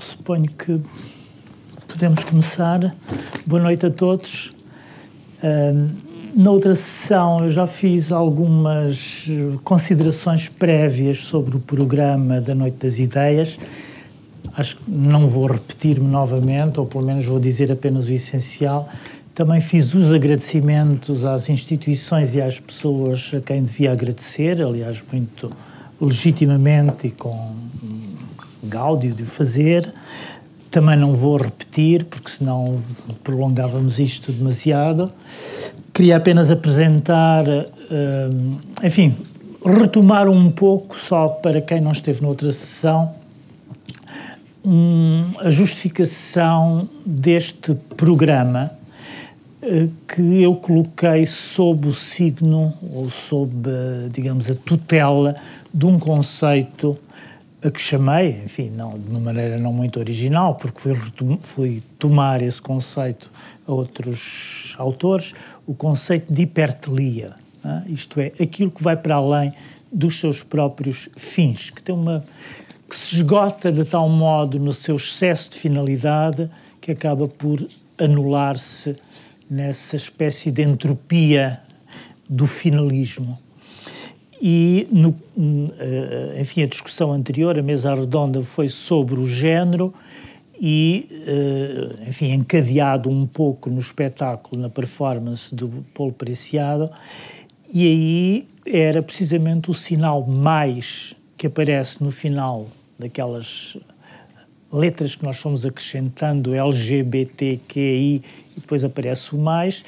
Suponho que podemos começar. Boa noite a todos. Na outra sessão eu já fiz algumas considerações prévias sobre o programa da Noite das Ideias. Acho que não vou repetir-me novamente, ou pelo menos vou dizer apenas o essencial. Também fiz os agradecimentos às instituições e às pessoas a quem devia agradecer, aliás, muito legitimamente e com gáudio de o fazer. Também não vou repetir, porque senão prolongávamos isto demasiado. Queria apenas apresentar, retomar um pouco, só para quem não esteve na outra sessão, a justificação deste programa que eu coloquei sob o signo, ou sob, digamos, a tutela de um conceito a que chamei, enfim, não, de uma maneira não muito original, porque fui tomar esse conceito a outros autores, o conceito de hipertelia, isto é, aquilo que vai para além dos seus próprios fins, que se esgota de tal modo no seu excesso de finalidade que acaba por anular-se nessa espécie de entropia do finalismo. E, a discussão anterior, a mesa redonda, foi sobre o género e, encadeado um pouco no espetáculo, na performance do Paulo Preciado, e aí era precisamente o sinal mais que aparece no final daquelas letras que nós fomos acrescentando, LGBTQI, e depois aparece o mais,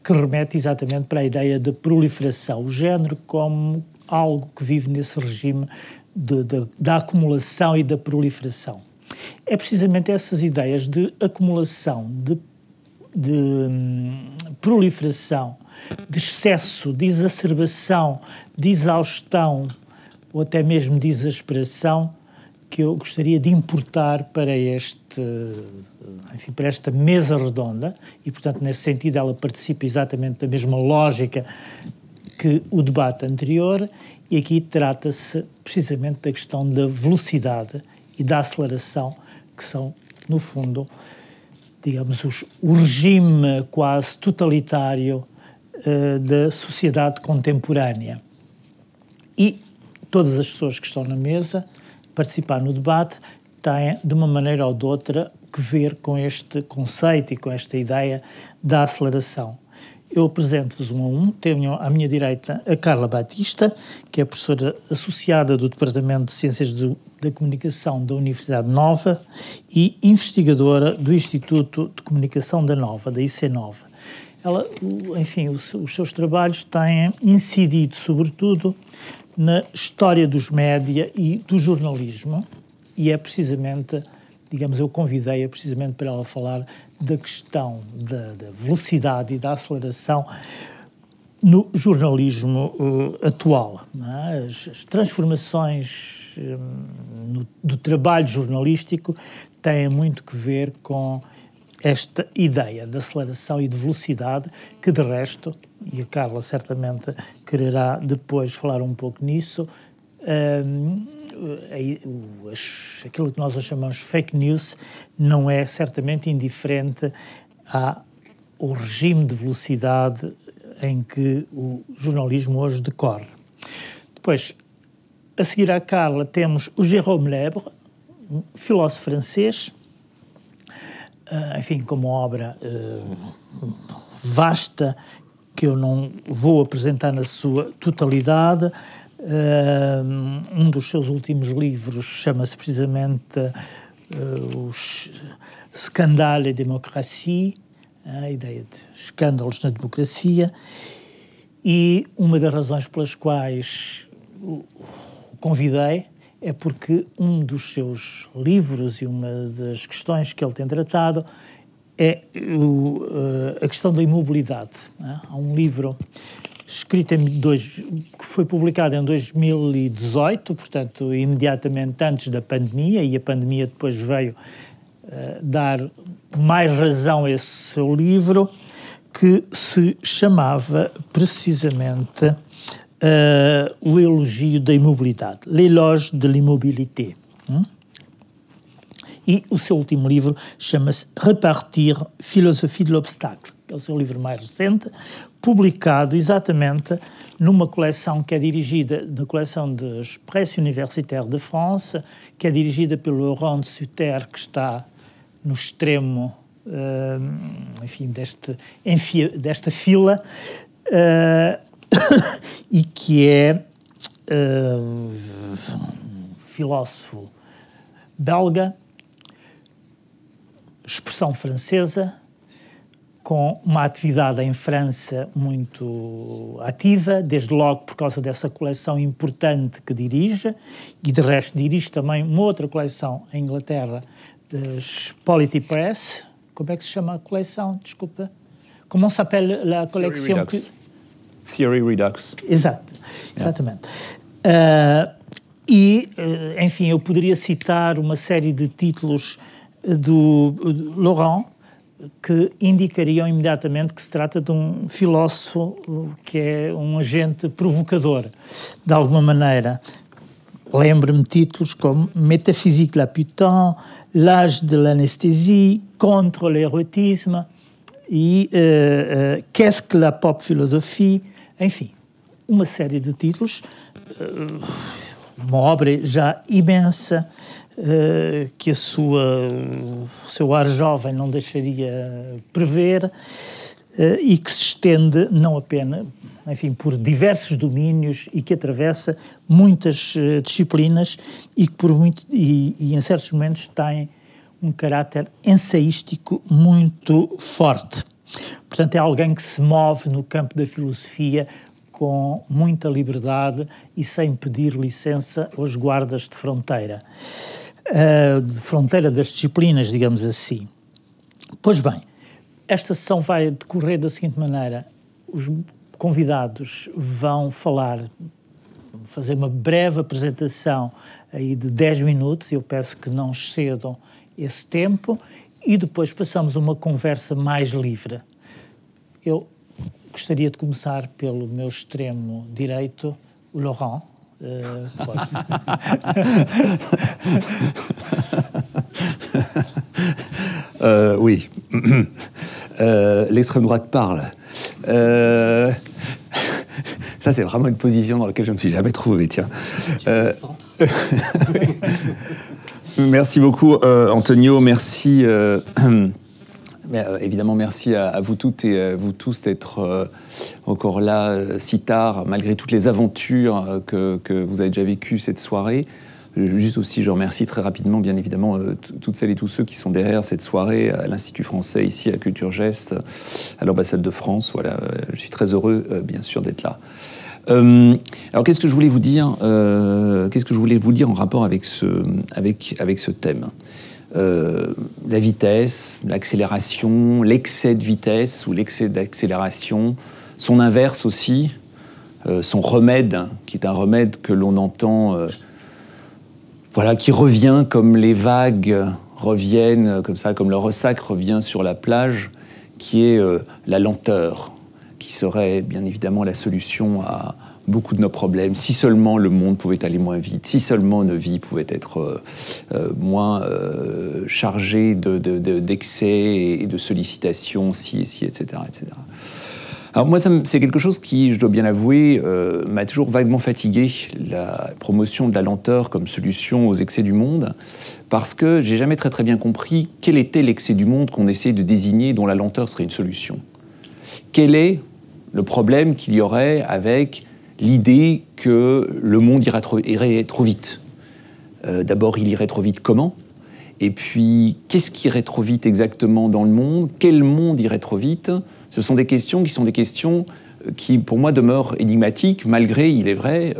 que remete exatamente para a ideia de proliferação, o género como algo que vive nesse regime da acumulação e da proliferação. É precisamente essas ideias de acumulação, de proliferação, de excesso, de exacerbação, de exaustão ou até mesmo de exasperação que eu gostaria de importar para para esta mesa redonda e, portanto, nesse sentido ela participa exatamente da mesma lógica que o debate anterior, e aqui trata-se precisamente da questão da velocidade e da aceleração, que são, no fundo, digamos, o regime quase totalitário da sociedade contemporânea. E todas as pessoas que estão na mesa participar no debate têm, de uma maneira ou de outra, que ver com este conceito e com esta ideia da aceleração. Eu apresento-vos um a um. Tenho à minha direita a Carla Batista, que é professora associada do Departamento de Ciências da Comunicação da Universidade Nova e investigadora do Instituto de Comunicação da Nova, da IC Nova. Ela, os seus trabalhos têm incidido, sobretudo, na história dos média e do jornalismo, e é precisamente, digamos, eu convidei-a precisamente para ela falar da questão da velocidade e da aceleração no jornalismo atual. Não é? As transformações do trabalho jornalístico têm muito que ver com esta ideia de aceleração e de velocidade, que de resto, e a Carla certamente quererá depois falar um pouco nisso, aquilo que nós chamamos fake news não é certamente indiferente ao regime de velocidade em que o jornalismo hoje decorre. Depois, a seguir à Carla, temos o Jérôme Lèbre, um filósofo francês, com uma obra vasta que eu não vou apresentar na sua totalidade. Um dos seus últimos livros chama-se precisamente os Scandale et Démocratie, a ideia de escândalos na democracia, e uma das razões pelas quais o convidei é porque um dos seus livros e uma das questões que ele tem tratado é a questão da imobilidade. Há um livro escrito que foi publicado em 2018, portanto, imediatamente antes da pandemia, e a pandemia depois veio dar mais razão a esse seu livro, que se chamava precisamente o elogio da imobilidade, l'éloge de l'immobilité. e o seu último livro chama-se Repartir, Philosophie de l'Obstacle, que é o seu livro mais recente, publicado exatamente numa coleção que é dirigida, da coleção dos Presses Universitaires de France, que é dirigida pelo Laurent de Sutter, que está no extremo, enfim, desta fila, e que é filósofo belga, expressão francesa, com uma atividade em França muito ativa, desde logo por causa dessa coleção importante que dirige, e de resto dirige também uma outra coleção em Inglaterra, das Polity Press. Como é que se chama a coleção? Desculpa. Comment s'appelle la collection? Theory Redux. Exato, exatamente. Enfim, eu poderia citar uma série de títulos do Laurent que indicariam imediatamente que se trata de um filósofo que é um agente provocador, de alguma maneira. Lembro-me títulos como Métaphysique la putain, L'âge de l'anesthésie, Contre l'érotisme e Qu'est-ce que la pop philosophie? Enfim, uma série de títulos, uma obra já imensa, que o seu ar jovem não deixaria prever, e que se estende não apenas, enfim, por diversos domínios e que atravessa muitas disciplinas e que e em certos momentos tem um caráter ensaístico muito forte. Portanto, é alguém que se move no campo da filosofia com muita liberdade e sem pedir licença aos guardas de fronteira das disciplinas, digamos assim. Pois bem, esta sessão vai decorrer da seguinte maneira: os convidados vão fazer uma breve apresentação aí de 10 minutos, eu peço que não excedam esse tempo, e depois passamos uma conversa mais livre. Eu gostaria de começar pelo meu extremo direito, o Laurent. Oui. L'extrême droite parle. Ça, c'est vraiment une position dans laquelle je ne me suis jamais trouvé, tiens. Merci beaucoup, Antonio. Merci. Évidemment, merci à vous toutes et à vous tous d'être encore là si tard, malgré toutes les aventures que vous avez déjà vécues cette soirée. Juste aussi, je remercie très rapidement, bien évidemment, toutes celles et tous ceux qui sont derrière cette soirée, à l'Institut français, ici à Culture Geste, à l'ambassade de France. Voilà, je suis très heureux, bien sûr, d'être là. Alors, qu'est-ce que je voulais vous dire en rapport avec ce thème? La vitesse, l'accélération, l'excès de vitesse ou l'excès d'accélération, son inverse aussi, son remède, qui est un remède que l'on entend, qui revient comme les vagues reviennent, comme ça, comme le ressac revient sur la plage, qui est la lenteur, qui serait bien évidemment la solution à beaucoup de nos problèmes. Si seulement le monde pouvait aller moins vite, si seulement nos vies pouvaient être moins chargées d'excès et de sollicitations, etc., etc. Alors moi, c'est quelque chose qui, je dois bien l'avouer, m'a toujours vaguement fatigué, la promotion de la lenteur comme solution aux excès du monde, parce que j'ai jamais très bien compris quel était l'excès du monde qu'on essaie de désigner, dont la lenteur serait une solution. Quel est le problème qu'il y aurait avec l'idée que le monde irait trop vite? D'abord, il irait trop vite comment? Et puis, qu'est-ce qui irait trop vite exactement dans le monde? Quel monde irait trop vite? Ce sont des questions qui, pour moi, demeurent énigmatiques, malgré, il est vrai,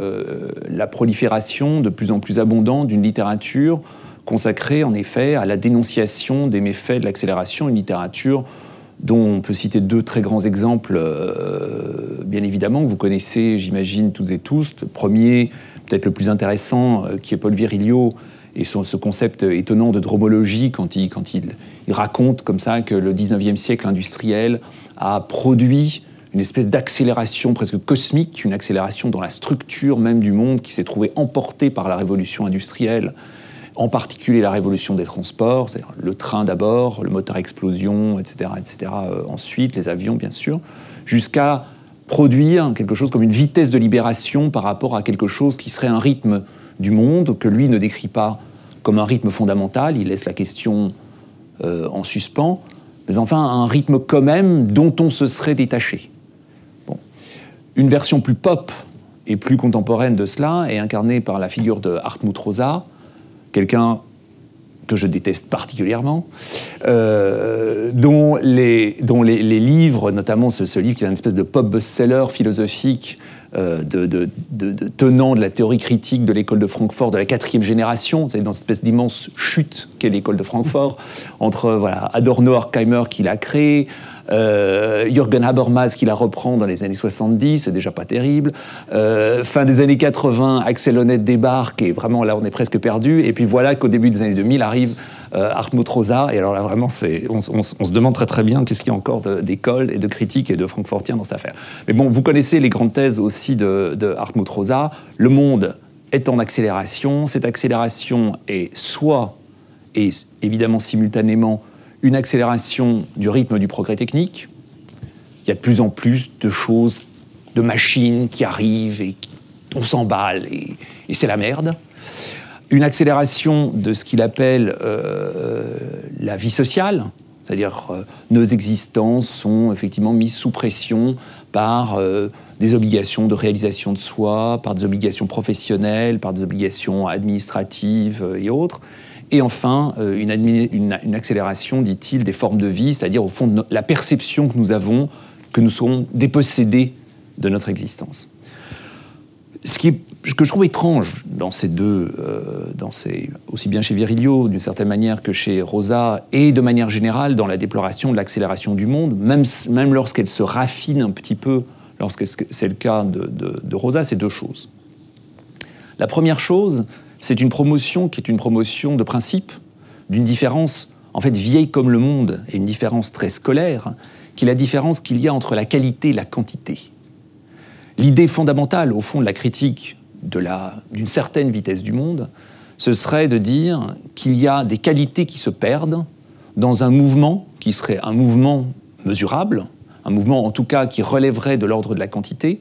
la prolifération de plus en plus abondante d'une littérature consacrée, en effet, à la dénonciation des méfaits de l'accélération, une littérature dont on peut citer deux très grands exemples, bien évidemment, que vous connaissez, j'imagine, toutes et tous. Le premier, peut-être le plus intéressant, qui est Paul Virilio, et ce concept étonnant de dromologie, quand il raconte comme ça que le 19e siècle industriel a produit une espèce d'accélération presque cosmique, une accélération dans la structure même du monde qui s'est trouvée emportée par la révolution industrielle, en particulier la révolution des transports, c'est-à-dire le train d'abord, le moteur à explosion, etc., ensuite, les avions, bien sûr, jusqu'à produire quelque chose comme une vitesse de libération par rapport à quelque chose qui serait un rythme du monde, que lui ne décrit pas comme un rythme fondamental, il laisse la question en suspens, mais enfin un rythme quand même dont on se serait détaché. Bon. Une version plus pop et plus contemporaine de cela est incarnée par la figure de Hartmut Rosa, quelqu'un que je déteste particulièrement, dont les livres, notamment ce livre qui est une espèce de pop best-seller philosophique tenant de la théorie critique de l'école de Francfort de la 4e génération, vous savez, dans cette espèce d'immense chute qu'est l'école de Francfort, entre voilà, Adorno, Horkheimer qui l'a créé, Jürgen Habermas qui la reprend dans les années 70, c'est déjà pas terrible. Fin des années 80, Axel Honneth débarque et vraiment là on est presque perdu. Et puis voilà qu'au début des années 2000 arrive Hartmut Rosa. Et alors là vraiment on se demande très bien qu'est-ce qu'il y a encore d'école et de critique et de francfortien dans cette affaire. Mais bon, vous connaissez les grandes thèses aussi de Hartmut Rosa. Le monde est en accélération. Cette accélération est soit, et évidemment simultanément, une accélération du rythme du progrès technique. Il y a de plus en plus de choses, de machines qui arrivent et on s'emballe et c'est la merde. Une accélération de ce qu'il appelle la vie sociale, c'est-à-dire nos existences sont effectivement mises sous pression par des obligations de réalisation de soi, par des obligations professionnelles, par des obligations administratives et autres. Et enfin, une accélération, dit-il, des formes de vie, c'est-à-dire au fond de la perception que nous avons que nous serons dépossédés de notre existence. Ce que je trouve étrange dans ces deux, aussi bien chez Virilio d'une certaine manière que chez Rosa, et de manière générale dans la déploration de l'accélération du monde, même lorsqu'elle se raffine un petit peu, lorsque c'est le cas de Rosa, c'est deux choses. La première chose, c'est une promotion qui est une promotion de principe, d'une différence en fait vieille comme le monde, et une différence très scolaire, qui est la différence qu'il y a entre la qualité et la quantité. L'idée fondamentale, au fond, de la critique d'une certaine vitesse du monde, ce serait de dire qu'il y a des qualités qui se perdent dans un mouvement qui serait un mouvement mesurable, un mouvement en tout cas qui relèverait de l'ordre de la quantité,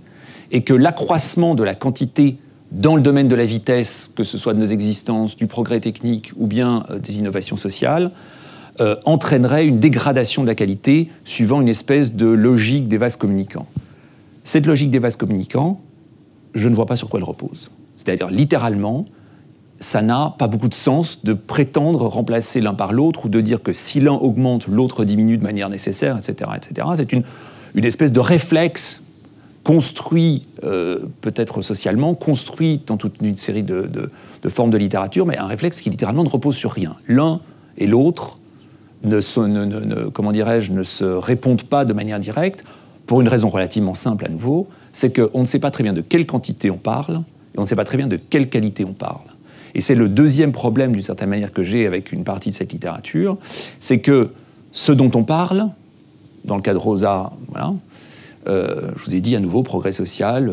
et que l'accroissement de la quantité dans le domaine de la vitesse, que ce soit de nos existences, du progrès technique ou bien des innovations sociales, entraînerait une dégradation de la qualité suivant une espèce de logique des vases communicants. Cette logique des vases communicants, je ne vois pas sur quoi elle repose. C'est-à-dire, littéralement, ça n'a pas beaucoup de sens de prétendre remplacer l'un par l'autre ou de dire que si l'un augmente, l'autre diminue de manière nécessaire, etc. etc. C'est une espèce de réflexe construit peut-être socialement, construit dans toute une série de formes de littérature, mais un réflexe qui littéralement ne repose sur rien. L'un et l'autre ne se répondent pas de manière directe, pour une raison relativement simple à nouveau, c'est qu'on ne sait pas très bien de quelle quantité on parle, et on ne sait pas très bien de quelle qualité on parle. Et c'est le deuxième problème, d'une certaine manière, que j'ai avec une partie de cette littérature, c'est que ce dont on parle, dans le cas de Rosa, voilà, je vous ai dit à nouveau, progrès social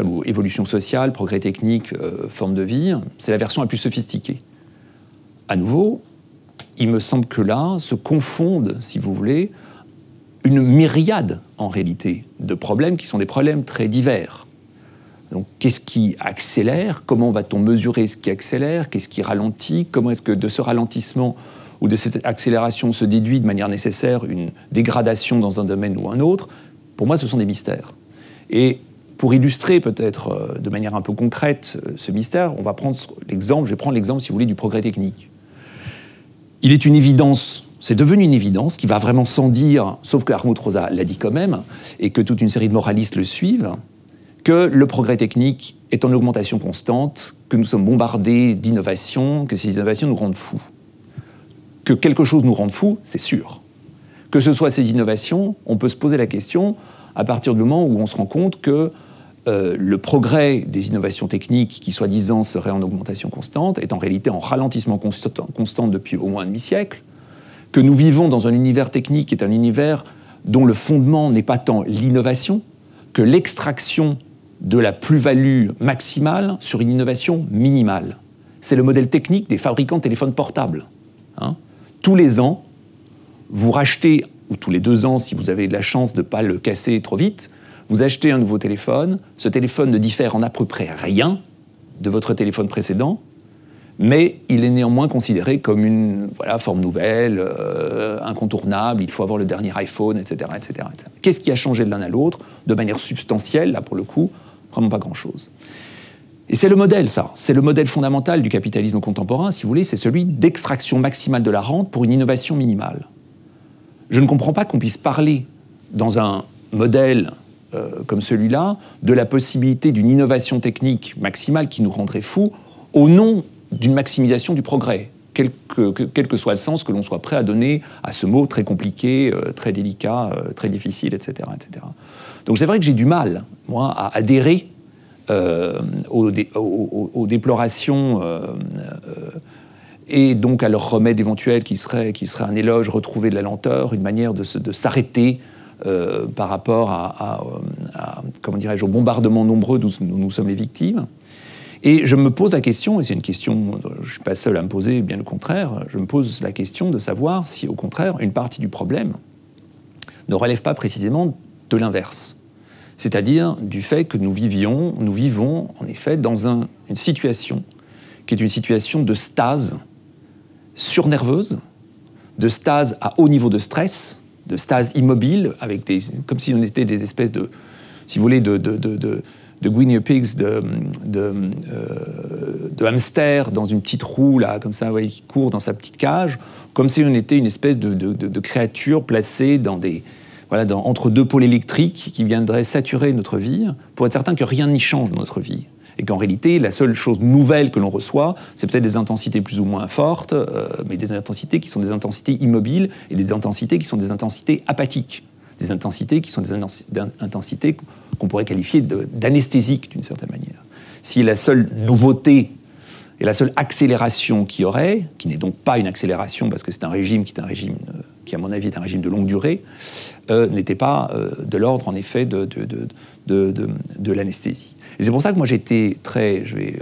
ou évolution sociale, progrès technique, forme de vie, c'est la version la plus sophistiquée. À nouveau, il me semble que là se confondent, si vous voulez, une myriade, en réalité, de problèmes qui sont des problèmes très divers. Donc, qu'est-ce qui accélère? Comment va-t-on mesurer ce qui accélère? Qu'est-ce qui ralentit? Comment est-ce que de ce ralentissement ou de cette accélération se déduit de manière nécessaire une dégradation dans un domaine ou un autre? Pour moi, ce sont des mystères. Et pour illustrer peut-être de manière un peu concrète ce mystère, on va prendre l'exemple, je vais prendre l'exemple, si vous voulez, du progrès technique. Il est une évidence, c'est devenu une évidence qui va vraiment sans dire, sauf que Hartmut Rosa l'a dit quand même, et que toute une série de moralistes le suivent, que le progrès technique est en augmentation constante, que nous sommes bombardés d'innovations, que ces innovations nous rendent fous. Que quelque chose nous rende fous, c'est sûr. Que ce soit ces innovations, on peut se poser la question à partir du moment où on se rend compte que le progrès des innovations techniques qui, soi-disant, seraient en augmentation constante, est en réalité en ralentissement constant depuis au moins un demi-siècle, que nous vivons dans un univers technique qui est un univers dont le fondement n'est pas tant l'innovation que l'extraction de la plus-value maximale sur une innovation minimale. c'est le modèle technique des fabricants de téléphones portables. Hein. Tous les ans, vous rachetez, ou tous les 2 ans, si vous avez de la chance de ne pas le casser trop vite, vous achetez un nouveau téléphone. Ce téléphone ne diffère en à peu près rien de votre téléphone précédent, mais il est néanmoins considéré comme une forme nouvelle, incontournable, il faut avoir le dernier iPhone, etc. etc., etc. Qu'est-ce qui a changé de l'un à l'autre, de manière substantielle, là pour le coup, vraiment pas grand-chose. Et c'est le modèle, ça. C'est le modèle fondamental du capitalisme contemporain, si vous voulez, c'est celui d'extraction maximale de la rente pour une innovation minimale. Je ne comprends pas qu'on puisse parler, dans un modèle comme celui-là, de la possibilité d'une innovation technique maximale qui nous rendrait fous, au nom d'une maximisation du progrès, quel que soit le sens que l'on soit prêt à donner à ce mot très compliqué, très délicat, très difficile, etc., etc. Donc c'est vrai que j'ai du mal, moi, à adhérer aux déplorations et donc à leur remède éventuel qui serait un éloge retrouvé de la lenteur, une manière de s'arrêter par rapport comment dirais-je, aux bombardements nombreux d'où nous sommes les victimes. Et je me pose la question, et c'est une question, je ne suis pas seul à me poser, bien au contraire, je me pose la question de savoir si, au contraire, une partie du problème ne relève pas précisément de l'inverse. C'est-à-dire du fait que nous vivons en effet dans une situation qui est une situation de stase surnerveuse, de stase à haut niveau de stress, de stase immobile, comme si on était des espèces de, si vous voulez, de guinea pigs, de hamsters dans une petite roue, là, comme ça, ouais, qui court dans sa petite cage, comme si on était une espèce de créature placée entre 2 pôles électriques qui viendraient saturer notre vie, pour être certain que rien n'y change dans notre vie. Et qu'en réalité, la seule chose nouvelle que l'on reçoit, c'est peut-être des intensités plus ou moins fortes, mais des intensités qui sont des intensités immobiles et des intensités qui sont des intensités apathiques. Des intensités qui sont des intensités qu'on pourrait qualifier d'anesthésiques d'une certaine manière. Si la seule nouveauté et la seule accélération qu'il y aurait, qui n'est donc pas une accélération parce que c'est un régime qui, à mon avis, est un régime de longue durée, n'était pas de l'ordre, en effet, de l'anesthésie. Et c'est pour ça que moi je vais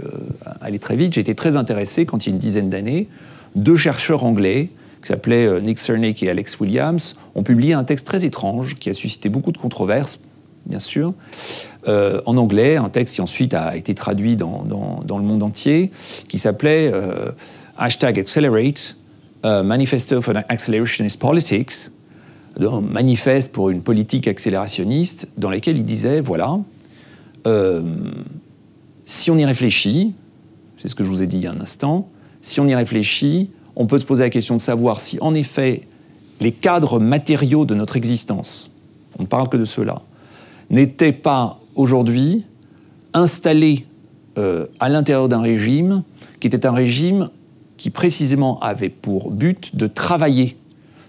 aller très vite, j'ai été très intéressé quand il y a une dizaine d'années, 2 chercheurs anglais qui s'appelaient Nick Cernak et Alex Williams, ont publié un texte très étrange qui a suscité beaucoup de controverses, bien sûr, en anglais, un texte qui ensuite a été traduit dans le monde entier, qui s'appelait #Accelerate, Manifesto for Accelerationist Politics, manifeste pour une politique accélérationniste, dans laquelle il disait, voilà, si on y réfléchit, c'est ce que je vous ai dit il y a un instant, si on y réfléchit, on peut se poser la question de savoir si, en effet, les cadres matériaux de notre existence, on ne parle que de ceux-là, n'étaient pas aujourd'hui installés à l'intérieur d'un régime qui était un régime qui précisément avait pour but de travailler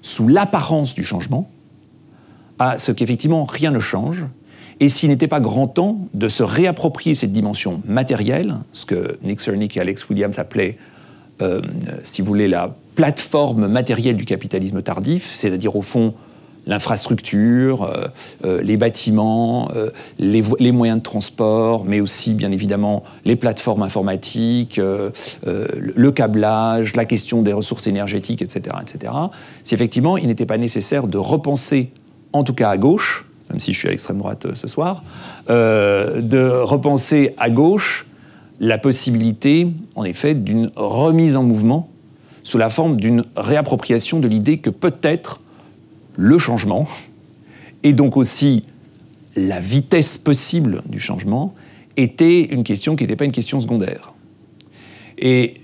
sous l'apparence du changement à ce qu'effectivement rien ne change, et s'il n'était pas grand temps de se réapproprier cette dimension matérielle, ce que Nick Cernak et Alex Williams appelaient, si vous voulez, la plateforme matérielle du capitalisme tardif, c'est-à-dire au fond l'infrastructure, les bâtiments, les moyens de transport, mais aussi bien évidemment les plateformes informatiques, le câblage, la question des ressources énergétiques, etc., etc. Si effectivement il n'était pas nécessaire de repenser, en tout cas à gauche, même si je suis à l'extrême droite ce soir, de repenser à gauche la possibilité, en effet, d'une remise en mouvement sous la forme d'une réappropriation de l'idée que peut-être le changement, et donc aussi la vitesse possible du changement, était une question qui n'était pas une question secondaire. Et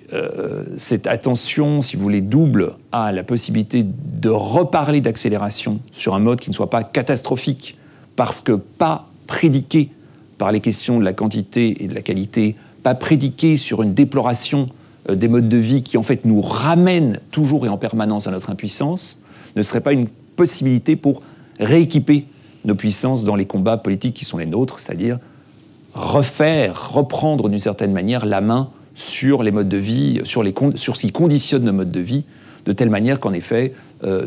cette attention, si vous voulez, double à la possibilité de reparler d'accélération sur un mode qui ne soit pas catastrophique, parce que pas prédiqué par les questions de la quantité et de la qualité, pas prédiqué sur une déploration des modes de vie qui, en fait, nous ramènent toujours et en permanence à notre impuissance, ne serait pas une possibilité pour rééquiper nos puissances dans les combats politiques qui sont les nôtres, c'est-à-dire reprendre d'une certaine manière la main sur les modes de vie, sur ce qui conditionne nos modes de vie, de telle manière qu'en effet,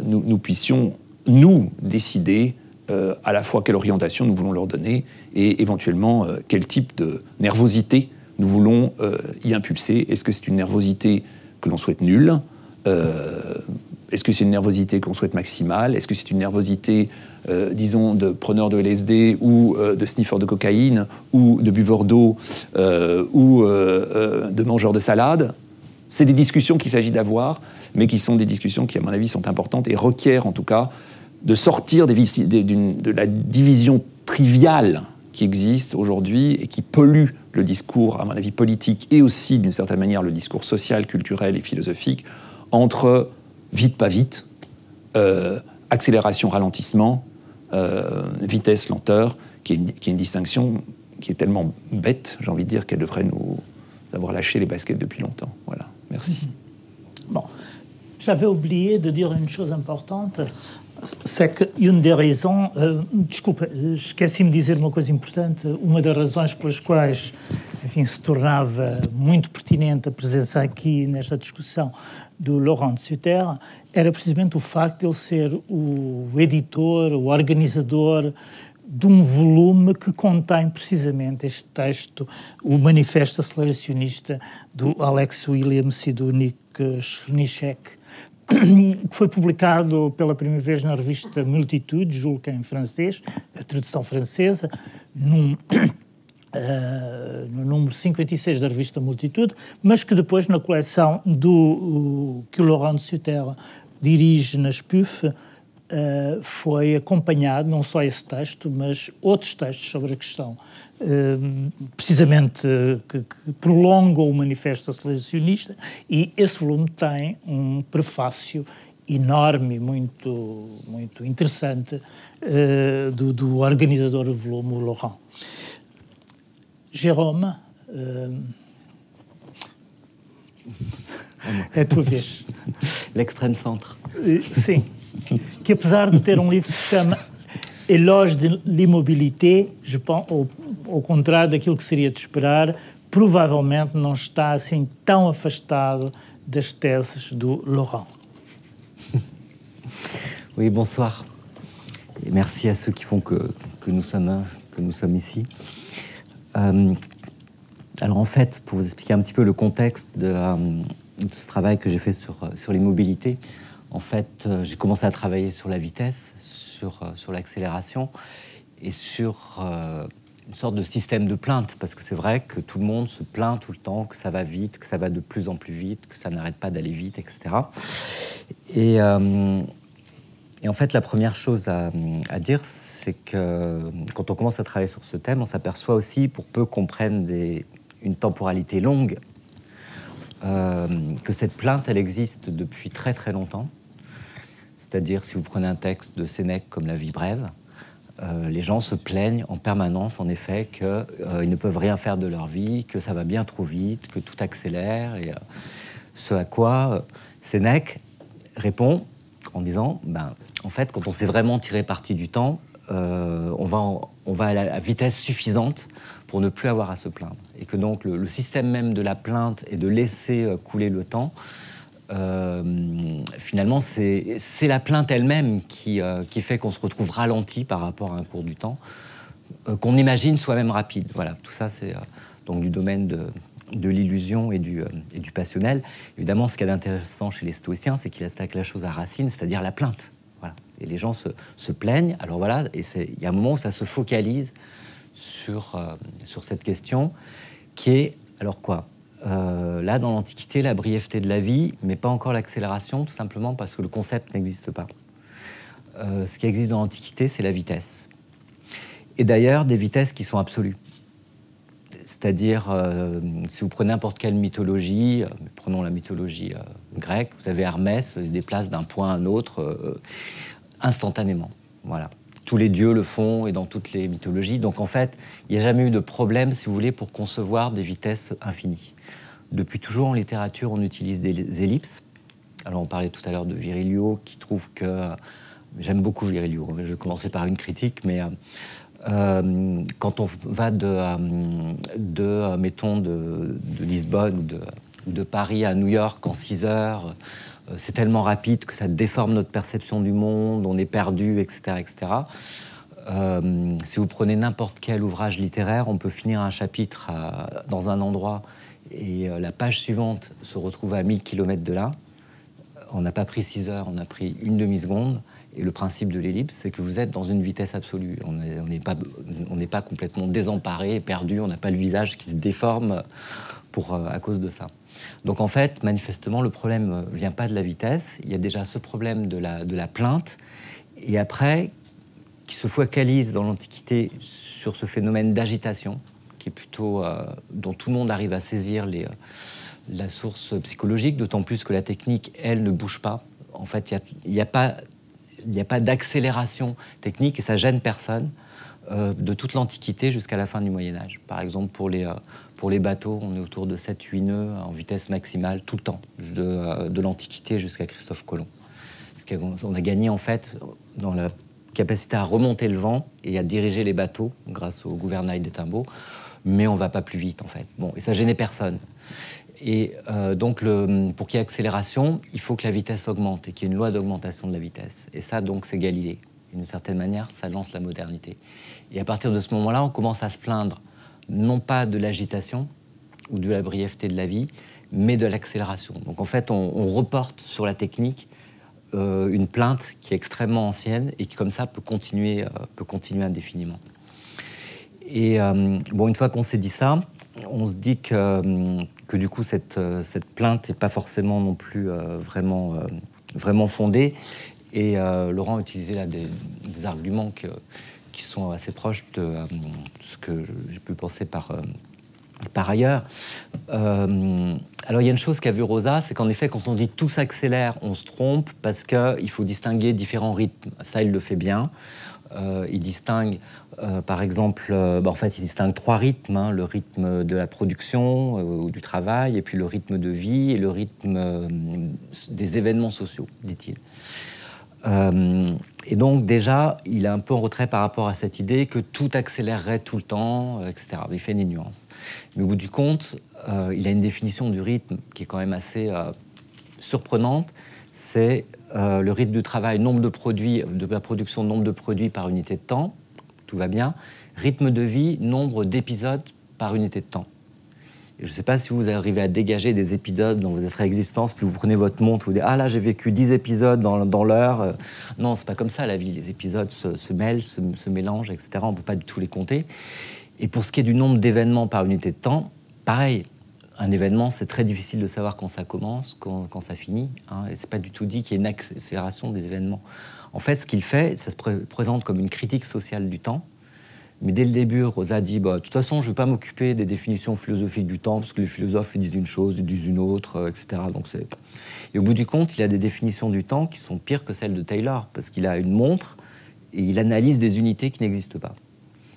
nous puissions, nous, décider à la fois quelle orientation nous voulons leur donner et éventuellement quel type de nervosité nous voulons y impulser. Est-ce que c'est une nervosité que l'on souhaite nulle ? Est-ce que c'est une nervosité qu'on souhaite maximale ? Est-ce que c'est une nervosité, disons, de preneurs de LSD ou de sniffeurs de cocaïne ou de buveurs d'eau ou de mangeurs de salade ? C'est des discussions qu'il s'agit d'avoir, mais qui sont des discussions qui, à mon avis, sont importantes et requièrent, en tout cas, de sortir de la division triviale qui existe aujourd'hui et qui pollue le discours, à mon avis, politique et aussi, d'une certaine manière, le discours social, culturel et philosophique, entre vite, pas vite, accélération, ralentissement, vitesse, lenteur, qui est une distinction qui est tellement bête, j'ai envie de dire, qu'elle devrait nous avoir lâché les baskets depuis longtemps. Voilà, merci. Bon, j'avais oublié de dire une chose importante, c'est qu'une des raisons... desculpa, esqueci-me de dizer uma coisa importante. Uma das razões pelas quais, enfim, se tornava muito pertinente a presença aqui nesta discussão do Laurent de Sutter era precisamente o facto de ele ser o editor, o organizador de um volume que contém precisamente este texto, o Manifesto Aceleracionista do Alex Williams e do Nick Chernyshek, que foi publicado pela primeira vez na revista Multitude, julgo que em francês, a tradução francesa, no número 56 da revista Multitude, mas que depois na coleção que o Laurent de Sutter dirige na SPUF foi acompanhado, não só esse texto, mas outros textos sobre a questão, precisamente que prolongam o Manifesto Aceleracionista, e esse volume tem um prefácio enorme, muito, muito interessante, do organizador do volume, o Laurent. Jérôme, é a tua vez. L'extrême centre. Sim. Que apesar de ter um livro que se chama Éloge de l'immobilité, je pense, ao contrário daquilo que seria de esperar, provavelmente não está assim tão afastado das teses do Laurent. Oui, bonsoir. Et merci à ceux qui font que nous sommes ici. Alors en fait, pour vous expliquer un petit peu le contexte de ce travail que j'ai fait sur l'immobilité, en fait, j'ai commencé à travailler sur la vitesse, sur l'accélération et sur une sorte de système de plainte, parce que c'est vrai que tout le monde se plaint tout le temps, que ça va vite, que ça va de plus en plus vite, que ça n'arrête pas d'aller vite, etc. Et en fait, la première chose à dire, c'est que quand on commence à travailler sur ce thème, on s'aperçoit aussi, pour peu qu'on prenne une temporalité longue, que cette plainte, elle existe depuis très très longtemps. C'est-à-dire, si vous prenez un texte de Sénèque comme La vie brève, les gens se plaignent en permanence, en effet, qu'ils ne peuvent rien faire de leur vie, que ça va bien trop vite, que tout accélère. Et ce à quoi Sénèque répond en disant, en fait, quand on sait vraiment tirer parti du temps, on va à la vitesse suffisante pour ne plus avoir à se plaindre. Et que donc le système même de la plainte et de laisser couler le temps, finalement, c'est la plainte elle-même qui fait qu'on se retrouve ralenti par rapport à un cours du temps, qu'on imagine soi-même rapide. Voilà, tout ça, c'est donc du domaine de l'illusion et du passionnel. Évidemment, ce qu'il y a d'intéressant chez les stoïciens, c'est qu'ils attaquent la chose à racine, c'est-à-dire la plainte. Voilà. Et les gens se plaignent. Alors voilà, et il y a un moment où ça se focalise sur cette question qui est, alors quoi ? Là, dans l'Antiquité, la brièveté de la vie, mais pas encore l'accélération, tout simplement parce que le concept n'existe pas. Ce qui existe dans l'Antiquité, c'est la vitesse. Et d'ailleurs, des vitesses qui sont absolues. C'est-à-dire, si vous prenez n'importe quelle mythologie, prenons la mythologie grecque, vous avez Hermès, il se déplace d'un point à un autre instantanément. Voilà. Tous les dieux le font, et dans toutes les mythologies. Donc en fait, il n'y a jamais eu de problème, si vous voulez, pour concevoir des vitesses infinies. Depuis toujours, en littérature, on utilise des ellipses. Alors on parlait tout à l'heure de Virilio, qui trouve que... J'aime beaucoup Virilio, je vais commencer par une critique, mais quand on va mettons, de Lisbonne ou de Paris à New York en 6 heures... c'est tellement rapide que ça déforme notre perception du monde, on est perdu, etc., etc. Si vous prenez n'importe quel ouvrage littéraire, on peut finir un chapitre dans un endroit et la page suivante se retrouve à 1000 km de là. On n'a pas pris 6 heures, on a pris une demi-seconde. Et le principe de l'ellipse, c'est que vous êtes dans une vitesse absolue. On n'est pas complètement désemparé, perdu, on n'a pas le visage qui se déforme à cause de ça. Donc en fait, manifestement, le problème ne vient pas de la vitesse. Il y a déjà ce problème de la plainte. Et après, qui se focalise dans l'Antiquité sur ce phénomène d'agitation, qui est plutôt dont tout le monde arrive à saisir la source psychologique, d'autant plus que la technique, elle, ne bouge pas. En fait, il n'y a pas d'accélération technique et ça gêne personne de toute l'Antiquité jusqu'à la fin du Moyen-Âge. Par exemple, pour les bateaux, on est autour de 7-8 nœuds en vitesse maximale tout le temps, de l'Antiquité jusqu'à Christophe Colomb. On a gagné, en fait, dans la capacité à remonter le vent et à diriger les bateaux grâce au gouvernail des Timbaud, mais on ne va pas plus vite, en fait. Bon, et ça gênait personne. Et donc, pour qu'il y ait accélération, il faut que la vitesse augmente et qu'il y ait une loi d'augmentation de la vitesse. Et ça, donc, c'est Galilée. D'une certaine manière, ça lance la modernité. Et à partir de ce moment-là, on commence à se plaindre, non pas de l'agitation ou de la brièveté de la vie, mais de l'accélération. Donc, en fait, on reporte sur la technique une plainte qui est extrêmement ancienne et qui, comme ça, peut continuer indéfiniment. Et bon, une fois qu'on s'est dit ça, on se dit que du coup, cette plainte n'est pas forcément non plus vraiment fondée. Et Laurent a utilisé là des arguments qui sont assez proches de ce que j'ai pu penser par ailleurs. Alors, il y a une chose qu'a vu Rosa, c'est qu'en effet, quand on dit tout s'accélère, on se trompe parce qu'il faut distinguer différents rythmes. Ça, il le fait bien. Il distingue, par exemple, en fait, il distingue 3 rythmes, hein, le rythme de la production ou du travail, et puis le rythme de vie et le rythme des événements sociaux, dit-il. Et donc, déjà, il est un peu en retrait par rapport à cette idée que tout accélérerait tout le temps, etc. Il fait des nuances. Mais au bout du compte, il a une définition du rythme qui est quand même assez surprenante. C'est le rythme du travail, nombre de produits, de la production, nombre de produits par unité de temps, tout va bien. Rythme de vie, nombre d'épisodes par unité de temps. Et je ne sais pas si vous arrivez à dégager des épisodes dans votre existence, puis vous prenez votre montre, vous dites « Ah là, j'ai vécu 10 épisodes dans l'heure. » Non, c'est pas comme ça la vie. Les épisodes se mêlent, se mélangent, etc. On ne peut pas du tout les compter. Et pour ce qui est du nombre d'événements par unité de temps, pareil. Un événement, c'est très difficile de savoir quand ça commence, quand ça finit. Hein, et c'est pas du tout dit qu'il y ait une accélération des événements. En fait, ce qu'il fait, ça se présente comme une critique sociale du temps. Mais dès le début, Rosa dit de toute façon, je ne vais pas m'occuper des définitions philosophiques du temps, parce que les philosophes ils disent une chose, ils disent une autre, etc. Et au bout du compte, il a des définitions du temps qui sont pires que celles de Taylor, parce qu'il a une montre et il analyse des unités qui n'existent pas.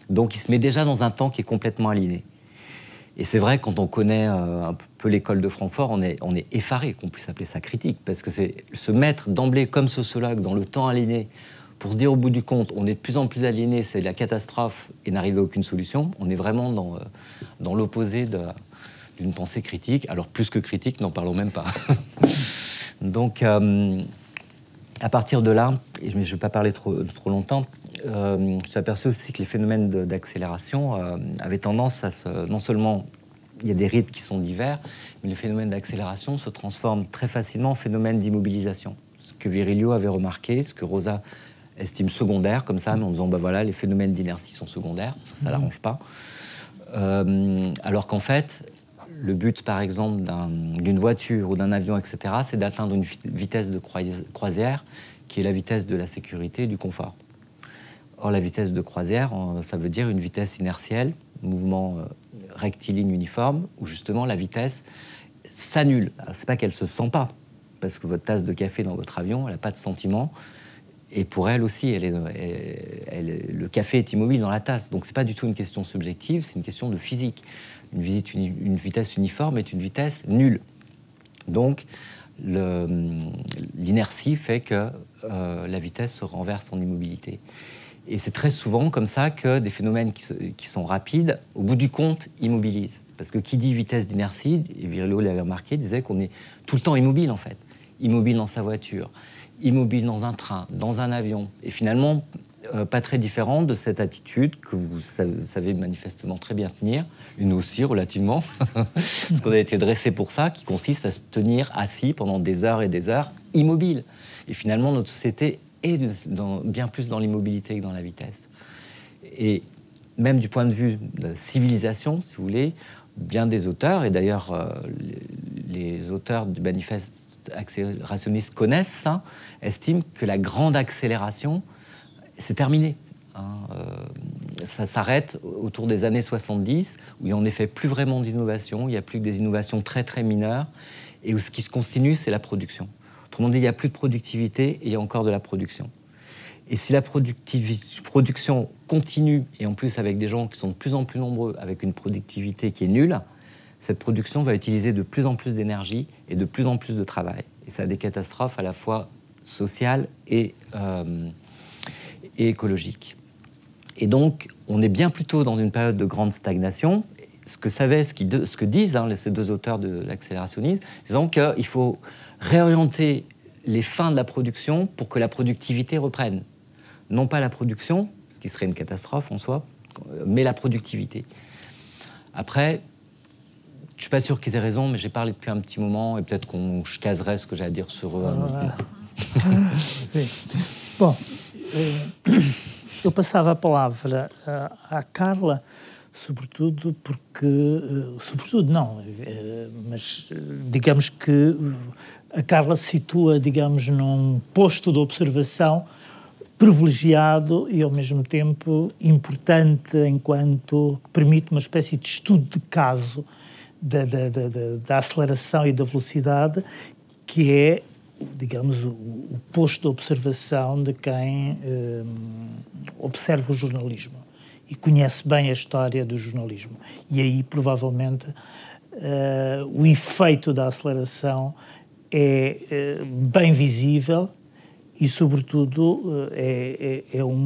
Donc il se met déjà dans un temps qui est complètement aligné. Et c'est vrai, quand on connaît un peu l'école de Francfort, on est effaré qu'on puisse appeler ça critique, parce que c'est se mettre d'emblée comme sociologue dans le temps aligné, pour se dire au bout du compte, on est de plus en plus aligné, c'est la catastrophe et n'arriver à aucune solution. On est vraiment dans l'opposé d'une pensée critique. Alors plus que critique, n'en parlons même pas. Donc, à partir de là, et je ne vais pas parler trop longtemps, je suis aperçu aussi que les phénomènes d'accélération avaient tendance à non seulement il y a des rythmes qui sont divers, mais les phénomènes d'accélération se transforment très facilement en phénomènes d'immobilisation. Ce que Virilio avait remarqué, ce que Rosa estime secondaire, comme ça, mais en disant, voilà, les phénomènes d'inertie sont secondaires, ça ne l'arrange pas. Alors qu'en fait, le but, par exemple, d'une voiture ou d'un avion, etc., c'est d'atteindre une vitesse de croisière qui est la vitesse de la sécurité et du confort. Or, la vitesse de croisière, ça veut dire une vitesse inertielle, mouvement rectiligne uniforme, où justement la vitesse s'annule. Alors, c'est pas qu'elle se sent pas, parce que votre tasse de café dans votre avion, elle n'a pas de sentiment, et pour elle aussi, le café est immobile dans la tasse. Donc, c'est pas du tout une question subjective, c'est une question de physique. Une vitesse uniforme est une vitesse nulle. Donc, l'inertie fait que la vitesse se renverse en immobilité. Et c'est très souvent comme ça que des phénomènes qui sont rapides, au bout du compte, immobilisent. Parce que qui dit vitesse d'inertie, et Virilio l'avait remarqué, disait qu'on est tout le temps immobile, en fait. Immobile dans sa voiture, immobile dans un train, dans un avion. Et finalement, pas très différente de cette attitude que vous savez manifestement très bien tenir, et nous aussi relativement, parce qu'on a été dressés pour ça, qui consiste à se tenir assis pendant des heures et des heures, immobile. Et finalement, notre société est bien plus dans l'immobilité que dans la vitesse. Et même du point de vue de la civilisation, si vous voulez, bien des auteurs, et d'ailleurs les auteurs du manifeste accélérationniste connaissent ça, estiment que la grande accélération, c'est terminé. Ça s'arrête autour des années 70, où il n'y a en effet plus vraiment d'innovation, il n'y a plus que des innovations très très mineures, et où ce qui se continue, c'est la production. Autrement dit, il n'y a plus de productivité et il y a encore de la production. Et si la production continue, et en plus avec des gens qui sont de plus en plus nombreux, avec une productivité qui est nulle, cette production va utiliser de plus en plus d'énergie et de plus en plus de travail. Et ça a des catastrophes à la fois sociales et écologiques. Et donc, on est bien plutôt dans une période de grande stagnation. Ce que disent ces deux auteurs de l'accélérationnisme, disant qu'il faut réorienter les fins de la production pour que la productivité reprenne. Non pas la production, ce qui serait une catastrophe en soi, mais la productivité. Après, je ne suis pas sûr qu'ils aient raison, mais j'ai parlé depuis un petit moment, et peut-être je caserai ce que j'ai à dire sur eux. Bom, eu passava a palavra à Carla, sobretudo porque... Sobretudo não, mas digamos que a Carla se situa, digamos, num posto de observação privilegiado e, ao mesmo tempo, importante enquanto que permite uma espécie de estudo de caso da aceleração e da velocidade, que é, digamos, o posto de observação de quem observa o jornalismo e conhece bem a história do jornalismo. E aí, provavelmente, o efeito da aceleração é bem visível e, sobretudo, é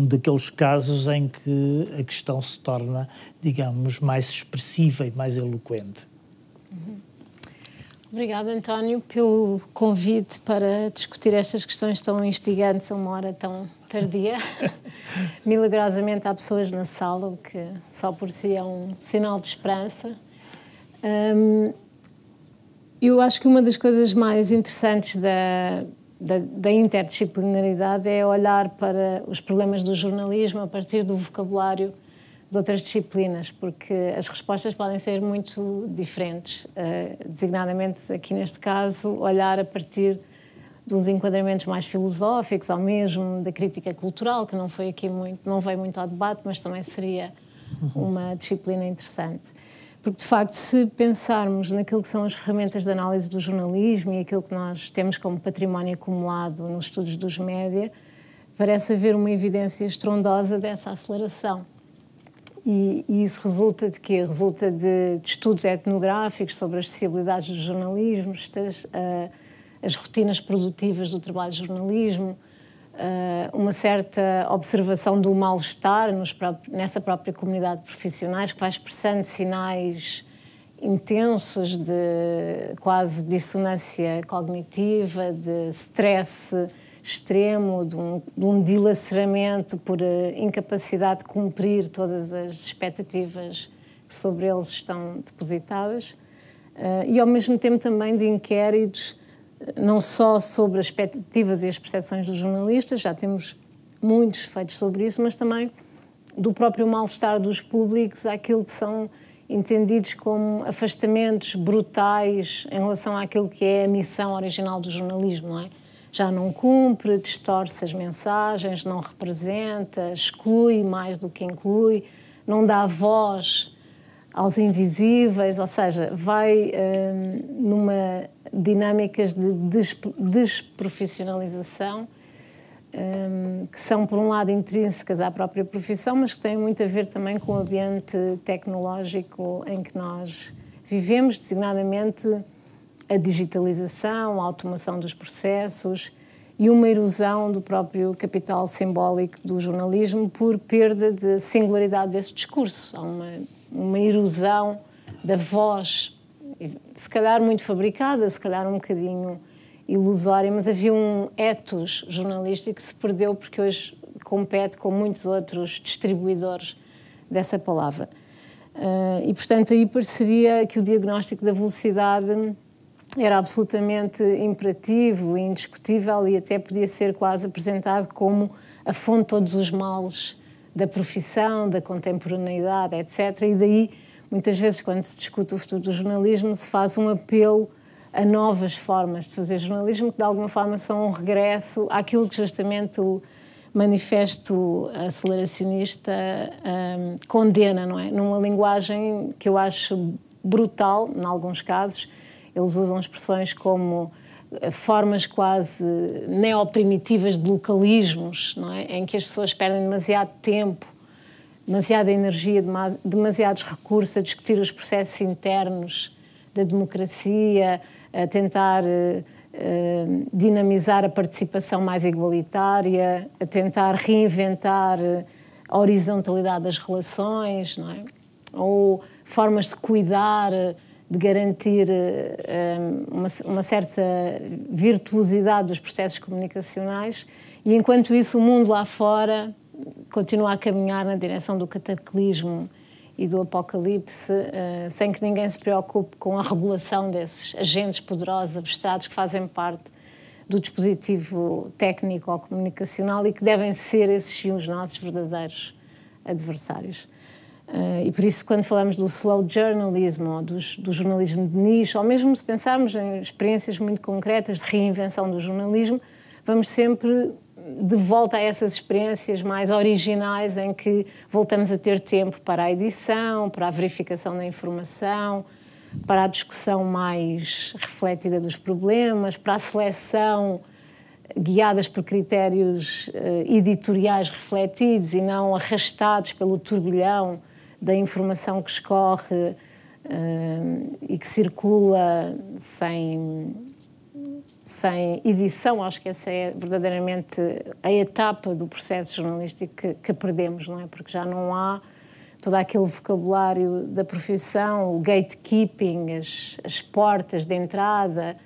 daqueles casos em que a questão se torna, digamos, mais expressiva e mais eloquente. Obrigada, António, pelo convite para discutir estas questões tão instigantes a uma hora tão tardia. Milagrosamente há pessoas na sala, o que só por si é um sinal de esperança. Eu acho que uma das coisas mais interessantes da interdisciplinaridade é olhar para os problemas do jornalismo a partir do vocabulário de outras disciplinas, porque as respostas podem ser muito diferentes. Designadamente, aqui neste caso, olhar a partir de uns enquadramentos mais filosóficos ou mesmo da crítica cultural, que não veio muito ao debate, mas também seria uma disciplina interessante. Porque, de facto, se pensarmos naquilo que são as ferramentas de análise do jornalismo e aquilo que nós temos como património acumulado nos estudos dos média, parece haver uma evidência estrondosa dessa aceleração. E isso resulta de quê? Resulta de estudos etnográficos sobre as sociabilidades do jornalismo, as rotinas produtivas do trabalho de jornalismo, uma certa observação do mal-estar nessa própria comunidade de profissionais, que vai expressando sinais intensos de quase dissonância cognitiva, de stress extremo, de um dilaceramento por incapacidade de cumprir todas as expectativas que sobre eles estão depositadas, e ao mesmo tempo também de inquéritos não só sobre as expectativas e as percepções dos jornalistas, já temos muitos feitos sobre isso, mas também do próprio mal-estar dos públicos àquilo que são entendidos como afastamentos brutais em relação àquilo que é a missão original do jornalismo, não é? Já não cumpre, distorce as mensagens, não representa, exclui mais do que inclui, não dá voz aos invisíveis, ou seja, vai numa dinâmicas de desprofissionalização que são, por um lado, intrínsecas à própria profissão, mas que têm muito a ver também com o ambiente tecnológico em que nós vivemos, designadamente a digitalização, a automação dos processos e uma erosão do próprio capital simbólico do jornalismo por perda de singularidade desse discurso. Há uma erosão da voz, se calhar muito fabricada, se calhar um bocadinho ilusória, mas havia um ethos jornalístico que se perdeu porque hoje compete com muitos outros distribuidores dessa palavra. E, portanto, aí pareceria que o diagnóstico da velocidade era absolutamente imperativo, indiscutível e até podia ser quase apresentado como a fonte de todos os males da profissão, da contemporaneidade, etc. E daí, muitas vezes, quando se discute o futuro do jornalismo, se faz um apelo a novas formas de fazer jornalismo que, de alguma forma, são um regresso àquilo que justamente o manifesto aceleracionista condena, não é? Numa linguagem que eu acho brutal, em alguns casos. Eles usam expressões como formas quase neoprimitivas de localismos, não é? Em que as pessoas perdem demasiado tempo, demasiada energia, demasiados recursos a discutir os processos internos da democracia, a tentar dinamizar a participação mais igualitária, a tentar reinventar a horizontalidade das relações, não é? Ou formas de cuidar, de garantir uma certa virtuosidade dos processos comunicacionais, e enquanto isso o mundo lá fora continua a caminhar na direção do cataclismo e do apocalipse, sem que ninguém se preocupe com a regulação desses agentes poderosos, abstratos, que fazem parte do dispositivo técnico ou comunicacional e que devem ser esses sim os nossos verdadeiros adversários. E por isso, quando falamos do slow journalism, ou do jornalismo de nicho, ou mesmo se pensarmos em experiências muito concretas de reinvenção do jornalismo, vamos sempre de volta a essas experiências mais originais em que voltamos a ter tempo para a edição, para a verificação da informação, para a discussão mais refletida dos problemas, para a seleção guiadas por critérios editoriais refletidos e não arrastados pelo turbilhão da informação que escorre e que circula sem edição. Acho que essa é verdadeiramente a etapa do processo jornalístico que perdemos, não é? Porque já não há todo aquele vocabulário da profissão, o gatekeeping, as portas de entrada,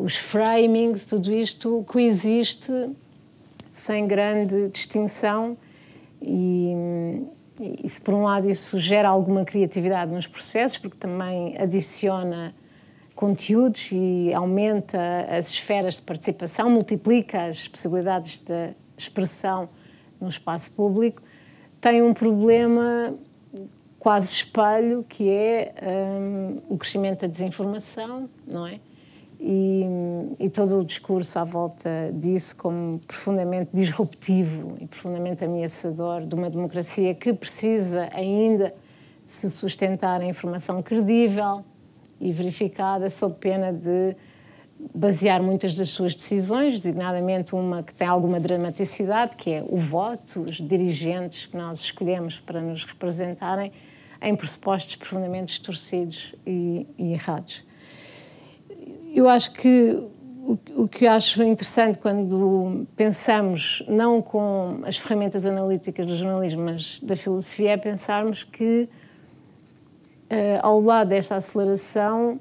os framings, tudo isto coexiste sem grande distinção e se por um lado isso gera alguma criatividade nos processos, porque também adiciona conteúdos e aumenta as esferas de participação, multiplica as possibilidades de expressão no espaço público, tem um problema quase espelho, que é o crescimento da desinformação, não é? E todo o discurso à volta disso como profundamente disruptivo e profundamente ameaçador de uma democracia que precisa ainda se sustentar em informação credível e verificada, sob pena de basear muitas das suas decisões, designadamente uma que tem alguma dramaticidade, que é o voto, os dirigentes que nós escolhemos para nos representarem, em pressupostos profundamente distorcidos e errados. Eu acho que o que acho interessante quando pensamos não com as ferramentas analíticas do jornalismo, mas da filosofia, é pensarmos que ao lado desta aceleração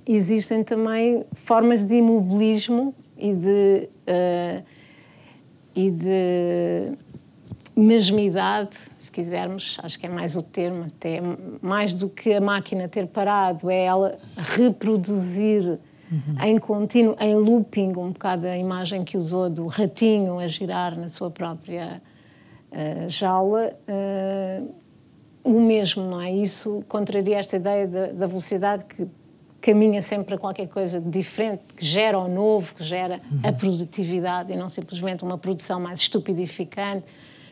existem também formas de imobilismo e de mesmidade, se quisermos, acho que é mais o termo, até mais do que a máquina ter parado, é ela reproduzir em contínuo, em looping, um bocado a imagem que usou do ratinho a girar na sua própria jaula, o mesmo, não é? Isso contraria esta ideia da velocidade que caminha sempre para qualquer coisa de diferente, que gera o novo, que gera a produtividade e não simplesmente uma produção mais estupidificante,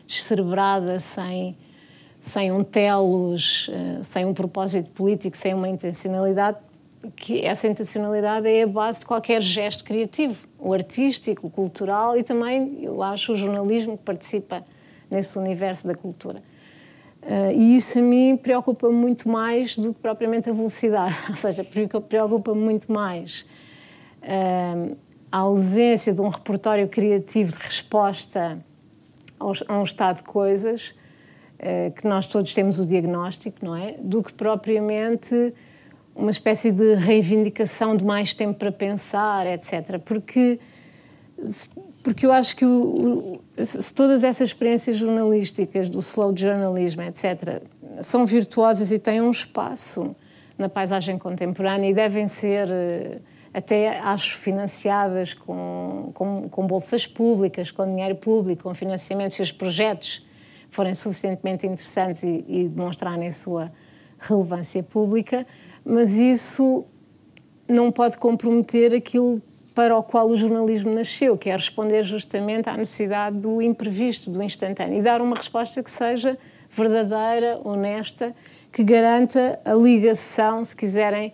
descerebrada, sem um telos, sem um propósito político, sem uma intencionalidade, que essa intencionalidade é a base de qualquer gesto criativo, o artístico, o cultural e também, eu acho, o jornalismo que participa nesse universo da cultura. E isso a mim preocupa muito mais do que propriamente a velocidade, ou seja, preocupa muito mais a ausência de um repertório criativo de resposta a um estado de coisas, que nós todos temos o diagnóstico, não é? Do que propriamente uma espécie de reivindicação de mais tempo para pensar, etc. Porque porque eu acho que se todas essas experiências jornalísticas, do slow journalism, etc., são virtuosas e têm um espaço na paisagem contemporânea e devem ser, até acho, financiadas com bolsas públicas, com dinheiro público, com financiamento, se os projetos forem suficientemente interessantes e demonstrarem a sua relevância pública, mas isso não pode comprometer aquilo para o qual o jornalismo nasceu, que é responder justamente à necessidade do imprevisto, do instantâneo, e dar uma resposta que seja verdadeira, honesta, que garanta a ligação, se quiserem,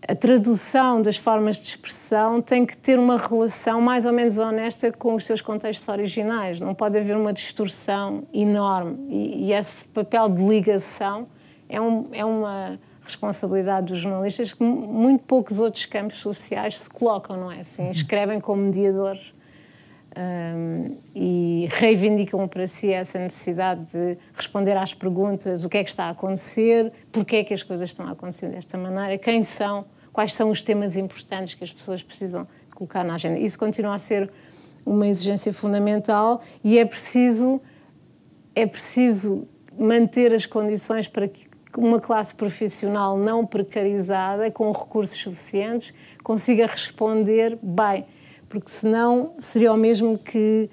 a tradução das formas de expressão tem que ter uma relação mais ou menos honesta com os seus contextos originais, não pode haver uma distorção enorme, e esse papel de ligação é uma responsabilidade dos jornalistas que muito poucos outros campos sociais se colocam, não é assim? Escrevem como mediadores e reivindicam para si essa necessidade de responder às perguntas: o que é que está a acontecer, porque é que as coisas estão a acontecer desta maneira, quem são, quais são os temas importantes que as pessoas precisam colocar na agenda. Isso continua a ser uma exigência fundamental e é preciso manter as condições para que uma classe profissional não precarizada, com recursos suficientes, consiga responder bem, porque senão seria o mesmo que,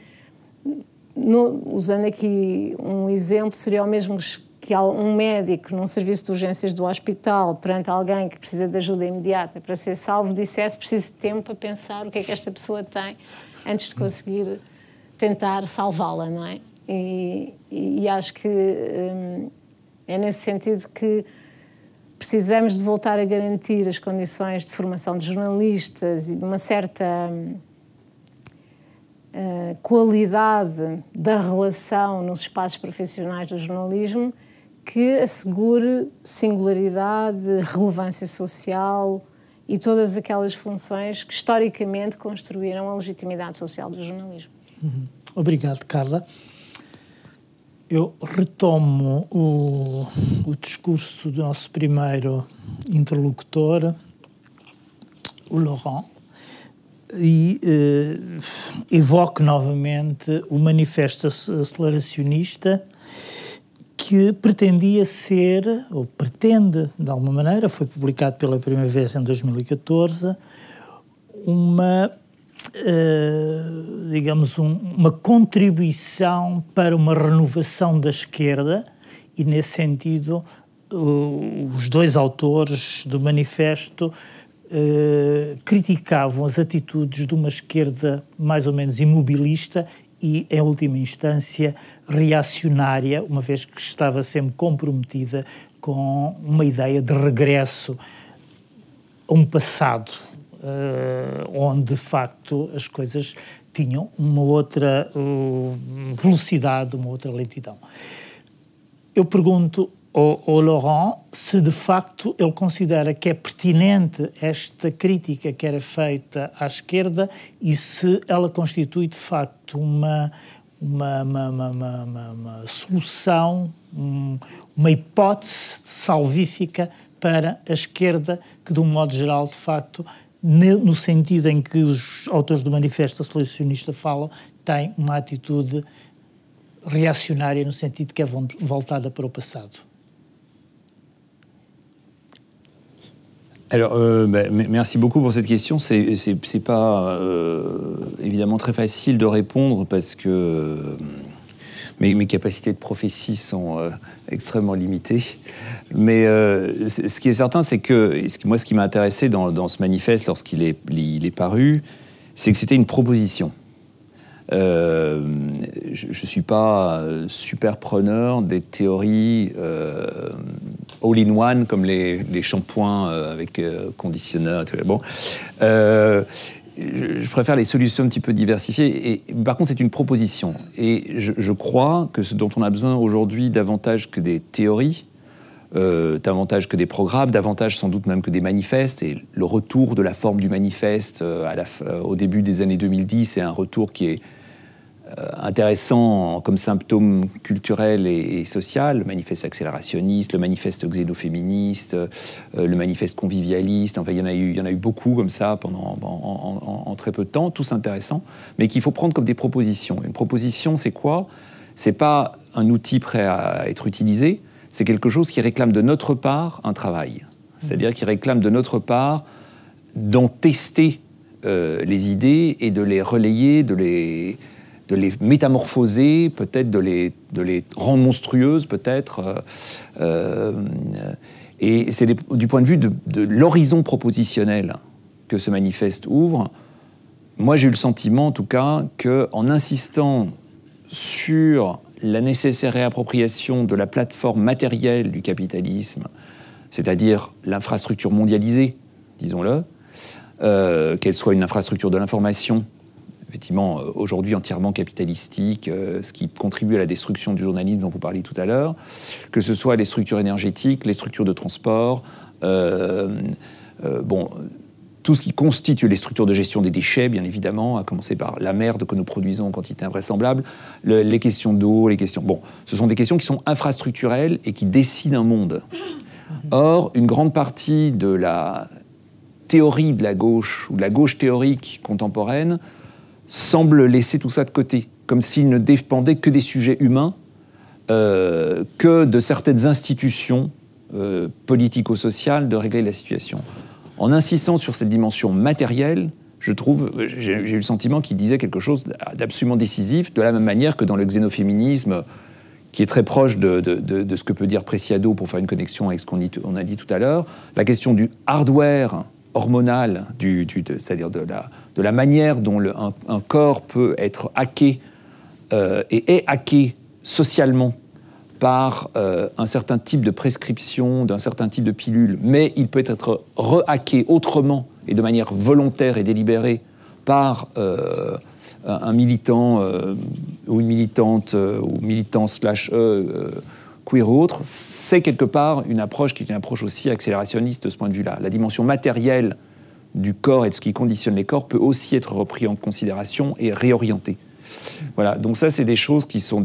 usando aqui um exemplo, seria o mesmo que um médico num serviço de urgências do hospital, perante alguém que precisa de ajuda imediata para ser salvo, dissesse: preciso de tempo para pensar o que é que esta pessoa tem antes de conseguir tentar salvá-la, não é? E acho que é nesse sentido que precisamos de voltar a garantir as condições de formação de jornalistas e de uma certa qualidade da relação nos espaços profissionais do jornalismo que assegure singularidade, relevância social e todas aquelas funções que historicamente construíram a legitimidade social do jornalismo. Obrigado, Carla. Eu retomo o discurso do nosso primeiro interlocutor, o Laurent, e evoco novamente o Manifesto Aceleracionista, que pretendia ser, ou pretende, de alguma maneira, foi publicado pela primeira vez em 2014, uma contribuição para uma renovação da esquerda, e nesse sentido os dois autores do manifesto criticavam as atitudes de uma esquerda mais ou menos imobilista e, em última instância, reacionária, uma vez que estava sempre comprometida com uma ideia de regresso a um passado onde, de facto, as coisas tinham uma outra velocidade, uma outra lentidão. Eu pergunto ao Laurent se, de facto, ele considera que é pertinente esta crítica que era feita à esquerda e se ela constitui, de facto, uma solução, uma hipótese salvífica para a esquerda que, de um modo geral, de facto, no sentido em que os autores do Manifesto Aceleracionista falam, tem uma atitude reacionária no sentido que é voltada para o passado. Alors, merci beaucoup pour cette question. C'est pas évidemment très facile de répondre parce que mes capacités de prophétie sont extrêmement limitées. Mais ce qui est certain, c'est que moi, ce qui m'a intéressé dans ce manifeste lorsqu'il est paru, c'est que c'était une proposition. Je ne suis pas super preneur des théories all-in-one comme les shampoings avec conditionneur et tout. Bon, je préfère les solutions un petit peu diversifiées. Et, par contre, c'est une proposition. Et je crois que ce dont on a besoin aujourd'hui, davantage que des théories, davantage que des programmes, davantage sans doute même que des manifestes, et le retour de la forme du manifeste au début des années 2010 est un retour qui est intéressants comme symptômes culturels et social, le manifeste accélérationniste, le manifeste xénoféministe, le manifeste convivialiste, enfin il y en a eu beaucoup comme ça en très peu de temps, tous intéressants, mais qu'il faut prendre comme des propositions. Une proposition, c'est quoi? C'est pas un outil prêt à être utilisé, c'est quelque chose qui réclame de notre part un travail. C'est-à-dire qui réclame de notre part d'en tester les idées et de les relayer, de les métamorphoser, peut-être de les rendre monstrueuses, peut-être. Et c'est du point de vue de l'horizon propositionnel que ce manifeste ouvre. Moi, j'ai eu le sentiment, en tout cas, qu'en insistant sur la nécessaire réappropriation de la plateforme matérielle du capitalisme, c'est-à-dire l'infrastructure mondialisée, disons-le, qu'elle soit une infrastructure de l'information, effectivement, aujourd'hui entièrement capitalistique, ce qui contribue à la destruction du journalisme dont vous parliez tout à l'heure, que ce soit les structures énergétiques, les structures de transport, tout ce qui constitue les structures de gestion des déchets, bien évidemment, à commencer par la merde que nous produisons en quantité invraisemblable, les questions d'eau, les questions... Bon, ce sont des questions qui sont infrastructurelles et qui dessinent un monde. Or, une grande partie de la théorie de la gauche, ou de la gauche théorique contemporaine, semble laisser tout ça de côté, comme s'il ne dépendait que des sujets humains, que de certaines institutions politico-sociales de régler la situation. En insistant sur cette dimension matérielle, j'ai eu le sentiment qu'il disait quelque chose d'absolument décisif, de la même manière que dans le xénoféminisme, qui est très proche de ce que peut dire Preciado pour faire une connexion avec ce qu'on a dit tout à l'heure, la question du hardware hormonal, c'est-à-dire de la manière dont un corps peut être hacké et est hacké socialement par un certain type de prescription, d'un certain type de pilule, mais il peut être rehacké autrement et de manière volontaire et délibérée par un militant ou une militante ou militant / queer ou autre, c'est quelque part une approche qui est une approche aussi accélérationniste de ce point de vue-là. La dimension matérielle du corps et de ce qui conditionne les corps peut aussi être repris en considération et réorienté. Voilà, donc ça c'est des choses qui sont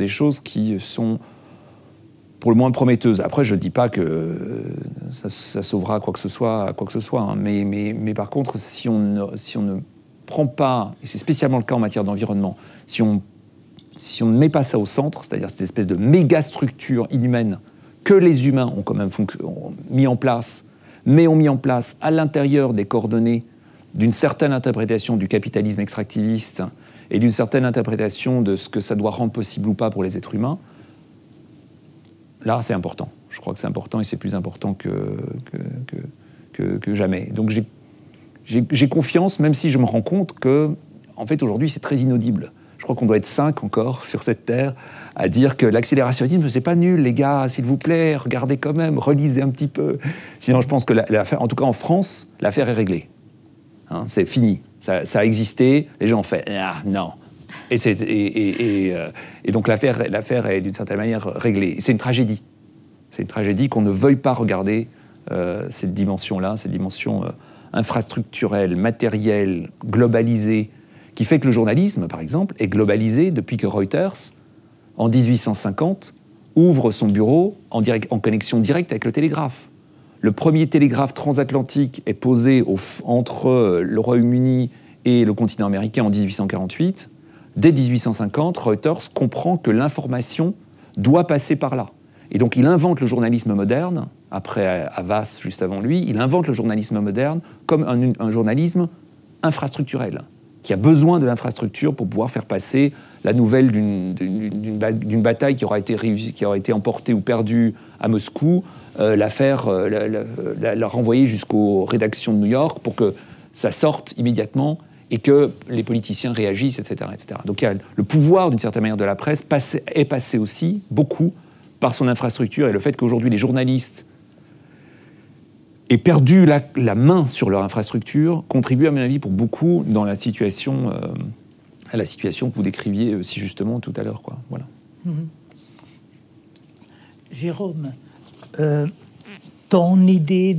pour le moins prometteuse. Après, je ne dis pas que ça sauvera quoi que ce soit, hein, mais par contre, si on ne prend pas, et c'est spécialement le cas en matière d'environnement, si on ne met pas ça au centre, c'est-à-dire cette espèce de méga structure inhumaine que les humains ont quand même mis en place, mais ont mis en place à l'intérieur des coordonnées d'une certaine interprétation du capitalisme extractiviste et d'une certaine interprétation de ce que ça doit rendre possible ou pas pour les êtres humains, là, c'est important. Je crois que c'est important et c'est plus important que jamais. Donc j'ai confiance, même si je me rends compte que, en fait, aujourd'hui, c'est très inaudible. Je crois qu'on doit être 5 encore sur cette terre à dire que l'accélérationnisme, c'est pas nul, les gars, s'il vous plaît, regardez quand même, relisez un petit peu. Sinon, je pense que l'affaire, en tout cas en France, l'affaire est réglée. Hein, c'est fini. Ça a existé, les gens ont fait « Ah, non ». Et donc l'affaire est d'une certaine manière réglée. C'est une tragédie. C'est une tragédie qu'on ne veuille pas regarder cette dimension-là, cette dimension infrastructurelle, matérielle, globalisée, qui fait que le journalisme, par exemple, est globalisé depuis que Reuters, en 1850, ouvre son bureau en connexion directe avec le télégraphe. Le premier télégraphe transatlantique est posé entre le Royaume-Uni et le continent américain en 1848. Dès 1850, Reuters comprend que l'information doit passer par là. Et donc il invente le journalisme moderne, après Havas, juste avant lui, il invente le journalisme moderne comme un journalisme infrastructurel, qui a besoin de l'infrastructure pour pouvoir faire passer la nouvelle d'une bataille qui aura été emportée ou perdue à Moscou, la renvoyer jusqu'aux rédactions de New York pour que ça sorte immédiatement et que les politiciens réagissent, etc., etc. Donc le pouvoir, d'une certaine manière, de la presse est passé aussi, beaucoup, par son infrastructure, et le fait qu'aujourd'hui les journalistes aient perdu la main sur leur infrastructure contribue, à mon avis, pour beaucoup dans à la situation que vous décriviez si justement tout à l'heure, quoi. Voilà. Jérôme, ton idée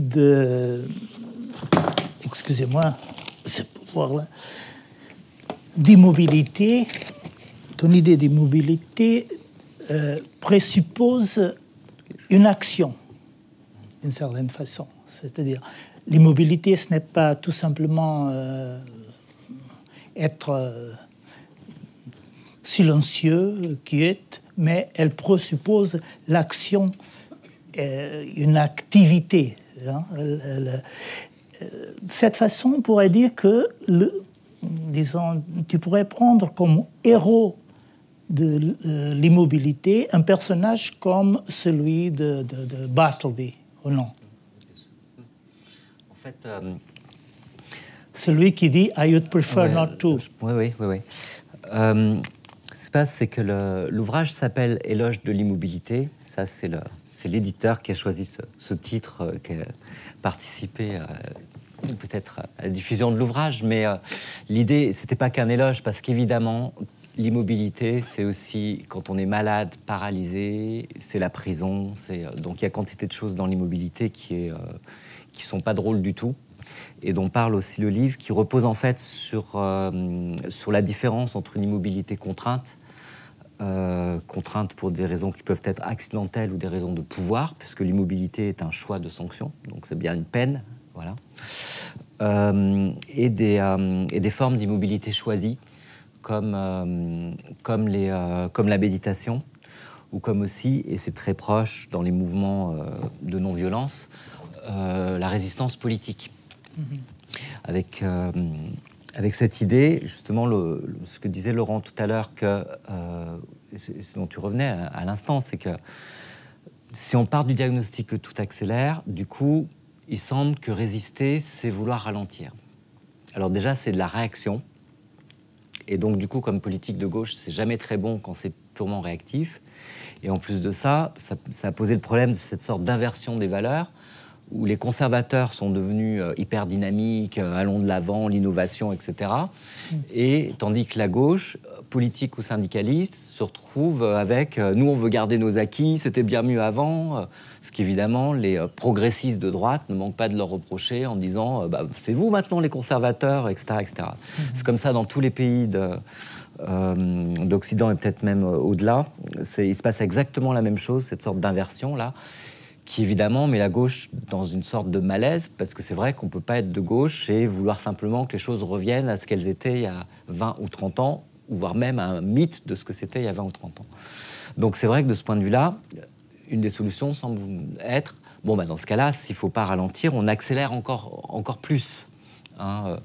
excusez-moi, ce pouvoir-là, d'immobilité ton idée d'immobilité présuppose une action, d'une certaine façon. C'est-à-dire, l'immobilité, ce n'est pas tout simplement être silencieux, quiète, mais elle présuppose l'action, une activité. Hein. De cette façon, on pourrait dire que, disons, tu pourrais prendre comme héros de l'immobilité un personnage comme celui de Bartleby, ou non? En fait, celui qui dit « I would prefer ouais, not to ». Oui. Ce qui se passe, c'est que l'ouvrage s'appelle « Éloge de l'immobilité ». Ça, c'est l'éditeur qui a choisi ce titre, qui a participé peut-être à la diffusion de l'ouvrage, mais l'idée, c'était pas qu'un éloge, parce qu'évidemment, l'immobilité, c'est aussi quand on est malade, paralysé, c'est la prison, donc il y a quantité de choses dans l'immobilité qui sont pas drôles du tout, et dont parle aussi le livre, qui repose en fait sur la différence entre une immobilité contrainte, contrainte pour des raisons qui peuvent être accidentelles ou des raisons de pouvoir, puisque l'immobilité est un choix de sanction, donc c'est bien une peine, voilà, et des formes d'immobilité choisies, comme la méditation, ou comme aussi, et c'est très proche dans les mouvements de non-violence, la résistance politique. Avec cette idée, justement, ce que disait Laurent tout à l'heure, ce dont tu revenais à l'instant, c'est que si on part du diagnostic que tout accélère, du coup, il semble que résister, c'est vouloir ralentir. Alors déjà, c'est de la réaction. Et donc, du coup, comme politique de gauche, c'est jamais très bon quand c'est purement réactif. Et en plus de ça a posé le problème de cette sorte d'inversion des valeurs, où les conservateurs sont devenus hyper dynamiques, allons de l'avant, l'innovation, etc. Et tandis que la gauche, politique ou syndicaliste, se retrouve avec nous, on veut garder nos acquis, c'était bien mieux avant. Ce qu'évidemment, les progressistes de droite ne manquent pas de leur reprocher en disant c'est vous maintenant les conservateurs, etc. etc. C'est comme ça dans tous les pays d'Occident et peut-être même au-delà. Il se passe exactement la même chose, cette sorte d'inversion-là, qui évidemment met la gauche dans une sorte de malaise, parce que c'est vrai qu'on ne peut pas être de gauche et vouloir simplement que les choses reviennent à ce qu'elles étaient il y a 20 ou 30 ans, ou voire même à un mythe de ce que c'était il y a 20 ou 30 ans. Donc c'est vrai que de ce point de vue-là, une des solutions semble être, dans ce cas-là, s'il ne faut pas ralentir, on accélère encore plus. Hein.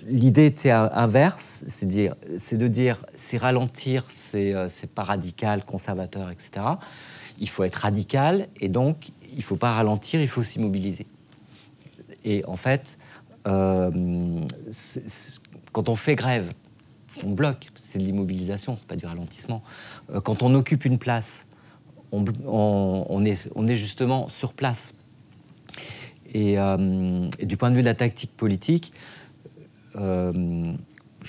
L'idée était inverse, c'est de dire si ralentir, c'est pas radical, conservateur, etc. Il faut être radical, et donc il ne faut pas ralentir, il faut s'immobiliser. Et en fait, quand on fait grève, on bloque, c'est de l'immobilisation, c'est pas du ralentissement. Quand on occupe une place, on est justement sur place. Et du point de vue de la tactique politique, je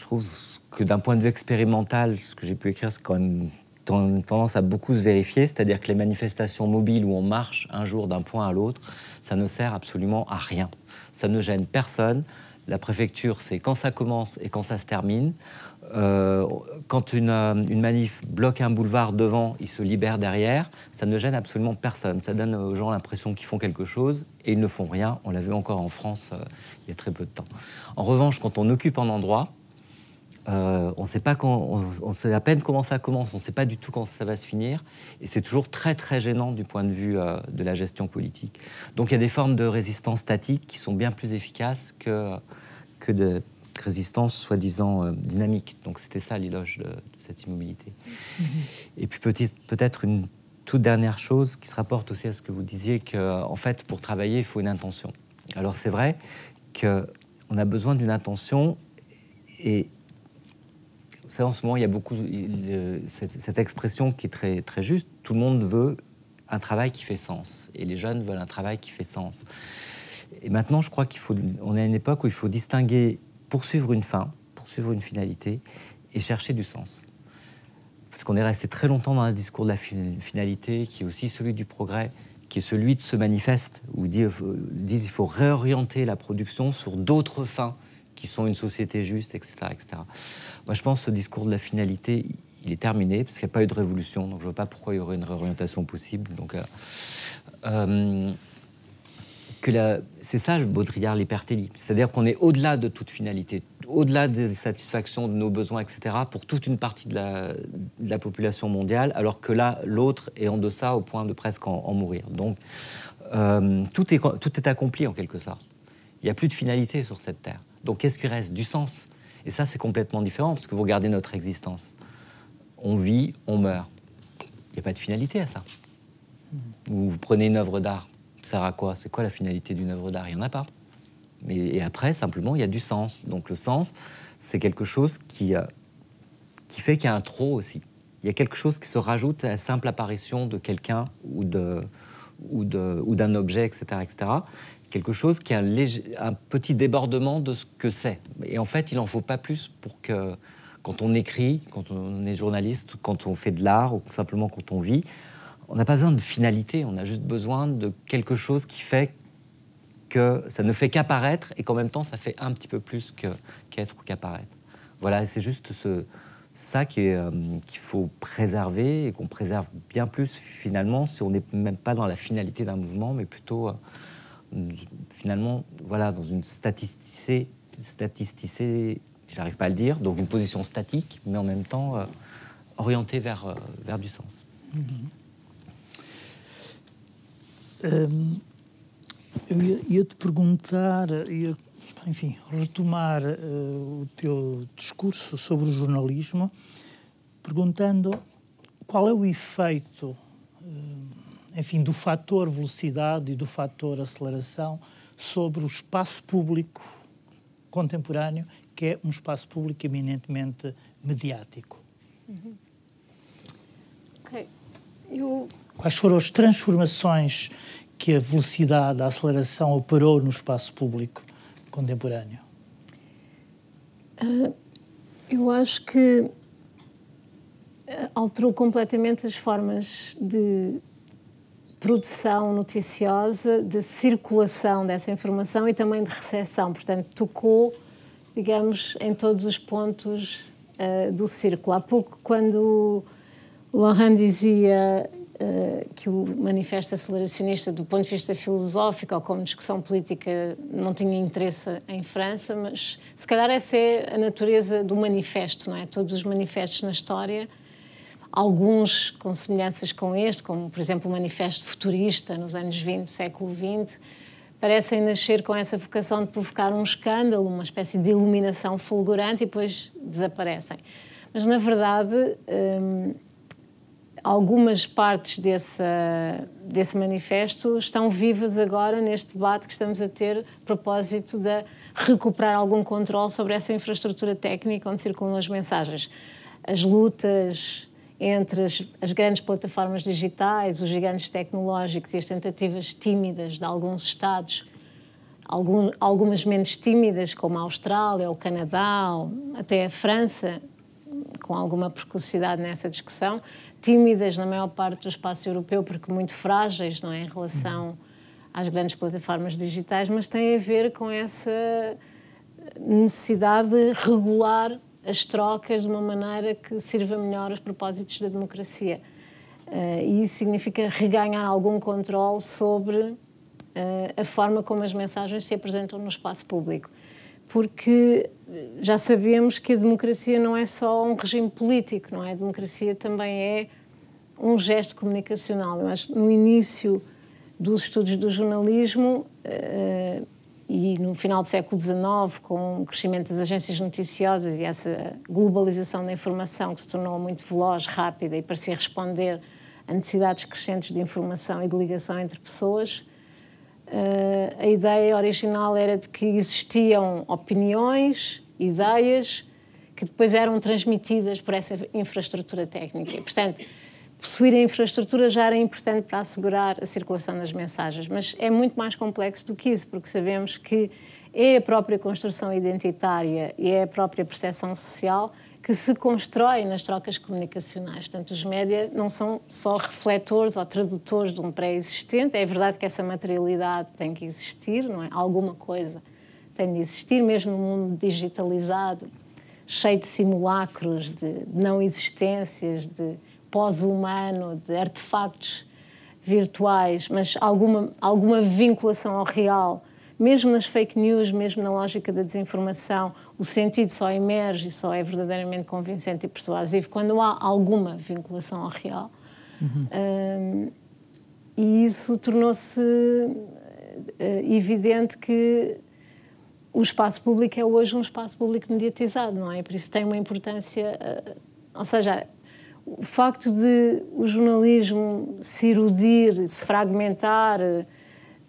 trouve que d'un point de vue expérimental, ce que j'ai pu écrire, c'est quand même tendance à beaucoup se vérifier, c'est-à-dire que les manifestations mobiles où on marche un jour d'un point à l'autre, ça ne sert absolument à rien. Ça ne gêne personne. La préfecture, c'est quand ça commence et quand ça se termine. Quand une manif bloque un boulevard devant, ils se libèrent derrière. Ça ne gêne absolument personne. Ça donne aux gens l'impression qu'ils font quelque chose et ils ne font rien. On l'a vu encore en France il y a très peu de temps. En revanche, quand on occupe un endroit, on sait pas on sait à peine comment ça commence, on ne sait pas du tout quand ça va se finir, et c'est toujours très très gênant du point de vue de la gestion politique. Donc il y a des formes de résistance statique qui sont bien plus efficaces que de résistance soi-disant dynamique. Donc c'était ça l'éloge de cette immobilité. Et puis peut-être une toute dernière chose qui se rapporte aussi à ce que vous disiez, qu'en fait pour travailler il faut une intention. Alors c'est vrai qu'on a besoin d'une intention, et vous savez, en ce moment, il y a beaucoup cette expression qui est très, très juste. Tout le monde veut un travail qui fait sens. Et les jeunes veulent un travail qui fait sens. Et maintenant, je crois on est à une époque où il faut distinguer poursuivre une fin, poursuivre une finalité, et chercher du sens. Parce qu'on est resté très longtemps dans un discours de la finalité, qui est aussi celui du progrès, qui est celui de ce manifeste, où ils disent qu'il faut réorienter la production sur d'autres fins qui sont une société juste, etc., etc. Moi, je pense que ce discours de la finalité, il est terminé, parce qu'il n'y a pas eu de révolution, donc je ne vois pas pourquoi il y aurait une réorientation possible. Donc, c'est ça, le Baudrillard, l'hypertélie. C'est-à-dire qu'on est au-delà de toute finalité, au-delà des satisfactions de nos besoins, etc., pour toute une partie de la population mondiale, alors que là, l'autre est en deçà au point de presque en mourir. Donc, tout est accompli, en quelque sorte. Il n'y a plus de finalité sur cette terre. Donc, qu'est-ce qui reste? Du sens. Et ça, c'est complètement différent, parce que vous regardez notre existence. On vit, on meurt. Il n'y a pas de finalité à ça. Vous prenez une œuvre d'art. Ça sert à quoi? C'est quoi la finalité d'une œuvre d'art? Il n'y en a pas. Et après, simplement, il y a du sens. Donc le sens, c'est quelque chose qui fait qu'il y a un trop aussi. Il y a quelque chose qui se rajoute à la simple apparition de quelqu'un ou d'un objet, etc., etc. Quelque chose qui a un petit débordement de ce que c'est. Et en fait, il n'en faut pas plus pour que, quand on écrit, quand on est journaliste, quand on fait de l'art, ou simplement quand on vit, on n'a pas besoin de finalité, on a juste besoin de quelque chose qui fait que ça ne fait qu'apparaître et qu'en même temps, ça fait un petit peu plus qu'être ou qu'apparaître. Voilà, c'est juste ça qu'il faut préserver et qu'on préserve bien plus, finalement, si on n'est même pas dans la finalité d'un mouvement, mais plutôt, finalement, voilà, dans une statisticité, j'arrive pas à le dire, donc une position statique, mais en même temps orientée vers du sens. Eu ia-te perguntar, enfim, retomar o teu discurso sobre o jornalismo, perguntando qual é o efeito, enfim, do fator velocidade e do fator aceleração sobre o espaço público contemporâneo, que é um espaço público eminentemente mediático. Ok. Quais foram as transformações que a velocidade, a aceleração operou no espaço público contemporâneo? Eu acho que alterou completamente as formas de produção noticiosa, de circulação dessa informação e também de recepção. Portanto, tocou, digamos, em todos os pontos do círculo. Há pouco, quando Laurent dizia que o manifesto aceleracionista, do ponto de vista filosófico ou como discussão política, não tinha interesse em França, mas se calhar essa é a natureza do manifesto, não é? Todos os manifestos na história, alguns com semelhanças com este, como, por exemplo, o manifesto futurista nos anos 20 do século XX, parecem nascer com essa vocação de provocar um escândalo, uma espécie de iluminação fulgurante e depois desaparecem. Mas, na verdade, algumas partes desse manifesto estão vivas agora neste debate que estamos a ter a propósito de recuperar algum controle sobre essa infraestrutura técnica onde circulam as mensagens. As lutas entre as grandes plataformas digitais, os gigantes tecnológicos e as tentativas tímidas de alguns Estados, algumas menos tímidas, como a Austrália, o Canadá, até a França, com alguma precocidade nessa discussão, tímidas na maior parte do espaço europeu, porque muito frágeis, não é, em relação às grandes plataformas digitais, mas tem a ver com essa necessidade de regular as trocas de uma maneira que sirva melhor aos propósitos da democracia. E isso significa reganhar algum controle sobre a forma como as mensagens se apresentam no espaço público. Porque já sabemos que a democracia não é só um regime político, não é? A democracia também é um gesto comunicacional. Eu acho que no início dos estudos do jornalismo e no final do século XIX, com o crescimento das agências noticiosas e essa globalização da informação que se tornou muito veloz, rápida e parecia responder a necessidades crescentes de informação e de ligação entre pessoas, a ideia original era de que existiam opiniões, ideias, que depois eram transmitidas por essa infraestrutura técnica. E, portanto, possuir a infraestrutura já era importante para assegurar a circulação das mensagens, mas é muito mais complexo do que isso, porque sabemos que é a própria construção identitária e é a própria percepção social que se constrói nas trocas comunicacionais. Portanto, os médias não são só refletores ou tradutores de um pré-existente. É verdade que essa materialidade tem que existir, não é? Alguma coisa tem de existir, mesmo no mundo digitalizado, cheio de simulacros, de não existências, de pós-humano, de artefactos virtuais, mas alguma vinculação ao real, mesmo nas fake news, mesmo na lógica da desinformação, o sentido só emerge e só é verdadeiramente convincente e persuasivo quando há alguma vinculação ao real. E isso tornou-se evidente que o espaço público é hoje um espaço público mediatizado, não é? Por isso tem uma importância... ou seja, o facto de o jornalismo se erudir, se fragmentar,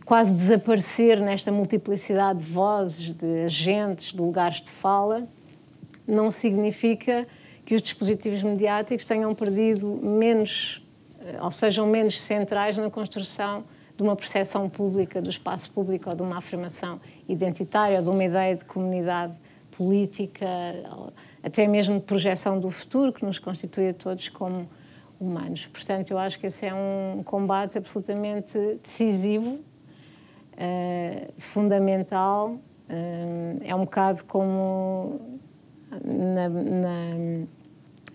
quase desaparecer nesta multiplicidade de vozes, de agentes, de lugares de fala, não significa que os dispositivos mediáticos tenham perdido menos, ou sejam menos centrais na construção de uma percepção pública do espaço público ou de uma afirmação identitária ou de uma ideia de comunidade política, até mesmo de projeção do futuro que nos constitui a todos como humanos. Portanto, eu acho que esse é um combate absolutamente decisivo, fundamental. É um bocado como na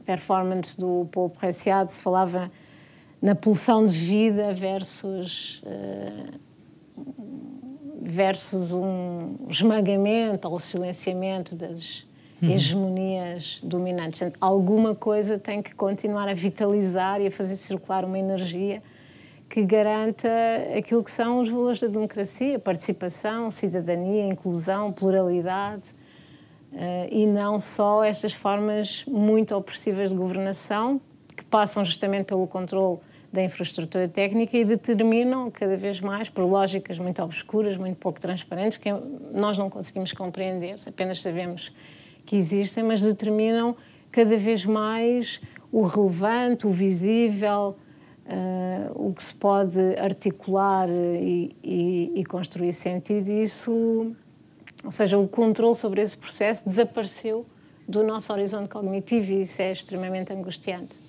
performance do Paul Preciado se falava na pulsão de vida versus um esmagamento ou silenciamento das hegemonias dominantes. Portanto, alguma coisa tem que continuar a vitalizar e a fazer circular uma energia que garanta aquilo que são os valores da democracia, participação, cidadania, inclusão, pluralidade, e não só estas formas muito opressivas de governação que passam justamente pelo controle da infraestrutura técnica e determinam cada vez mais, por lógicas muito obscuras, muito pouco transparentes, que nós não conseguimos compreender, apenas sabemos que existem, mas determinam cada vez mais o relevante, o visível, o que se pode articular e construir sentido. E isso, ou seja, o controle sobre esse processo desapareceu do nosso horizonte cognitivo e isso é extremamente angustiante.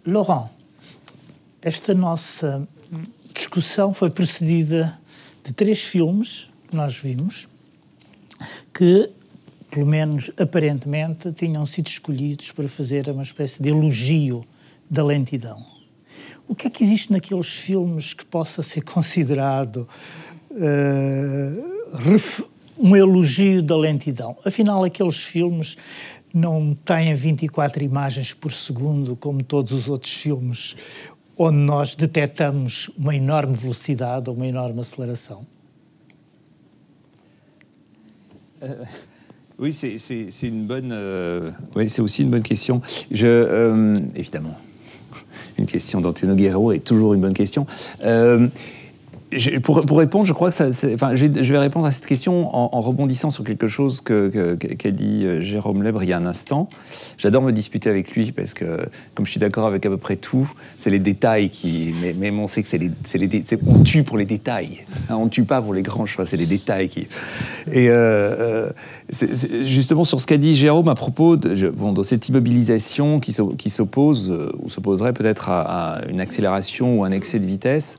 Laurent, esta nossa discussão foi precedida de 3 filmes que nós vimos que, pelo menos aparentemente, tinham sido escolhidos para fazer uma espécie de elogio da lentidão. O que é que existe naqueles filmes que possa ser considerado um elogio da lentidão? Afinal, aqueles filmes não têm 24 imagens por segundo, como todos os outros filmes, onde nós detectamos uma enorme velocidade ou uma enorme aceleração. Oui, c'est une bonne, c'est aussi une bonne question. Évidemment, une question d'Antonio Guerrero est toujours une bonne question. Pour répondre, je crois que je vais répondre à cette question en rebondissant sur quelque chose qu'a dit Jérôme Lèbre il y a un instant. J'adore me disputer avec lui parce que, comme je suis d'accord avec à peu près tout, c'est les détails qui... Mais on sait que on tue pour les détails. Hein, on ne tue pas pour les grands choix, c'est les détails qui... Et justement, sur ce qu'a dit Jérôme à propos de cette immobilisation qui s'oppose, ou s'opposerait peut-être à une accélération ou un excès de vitesse,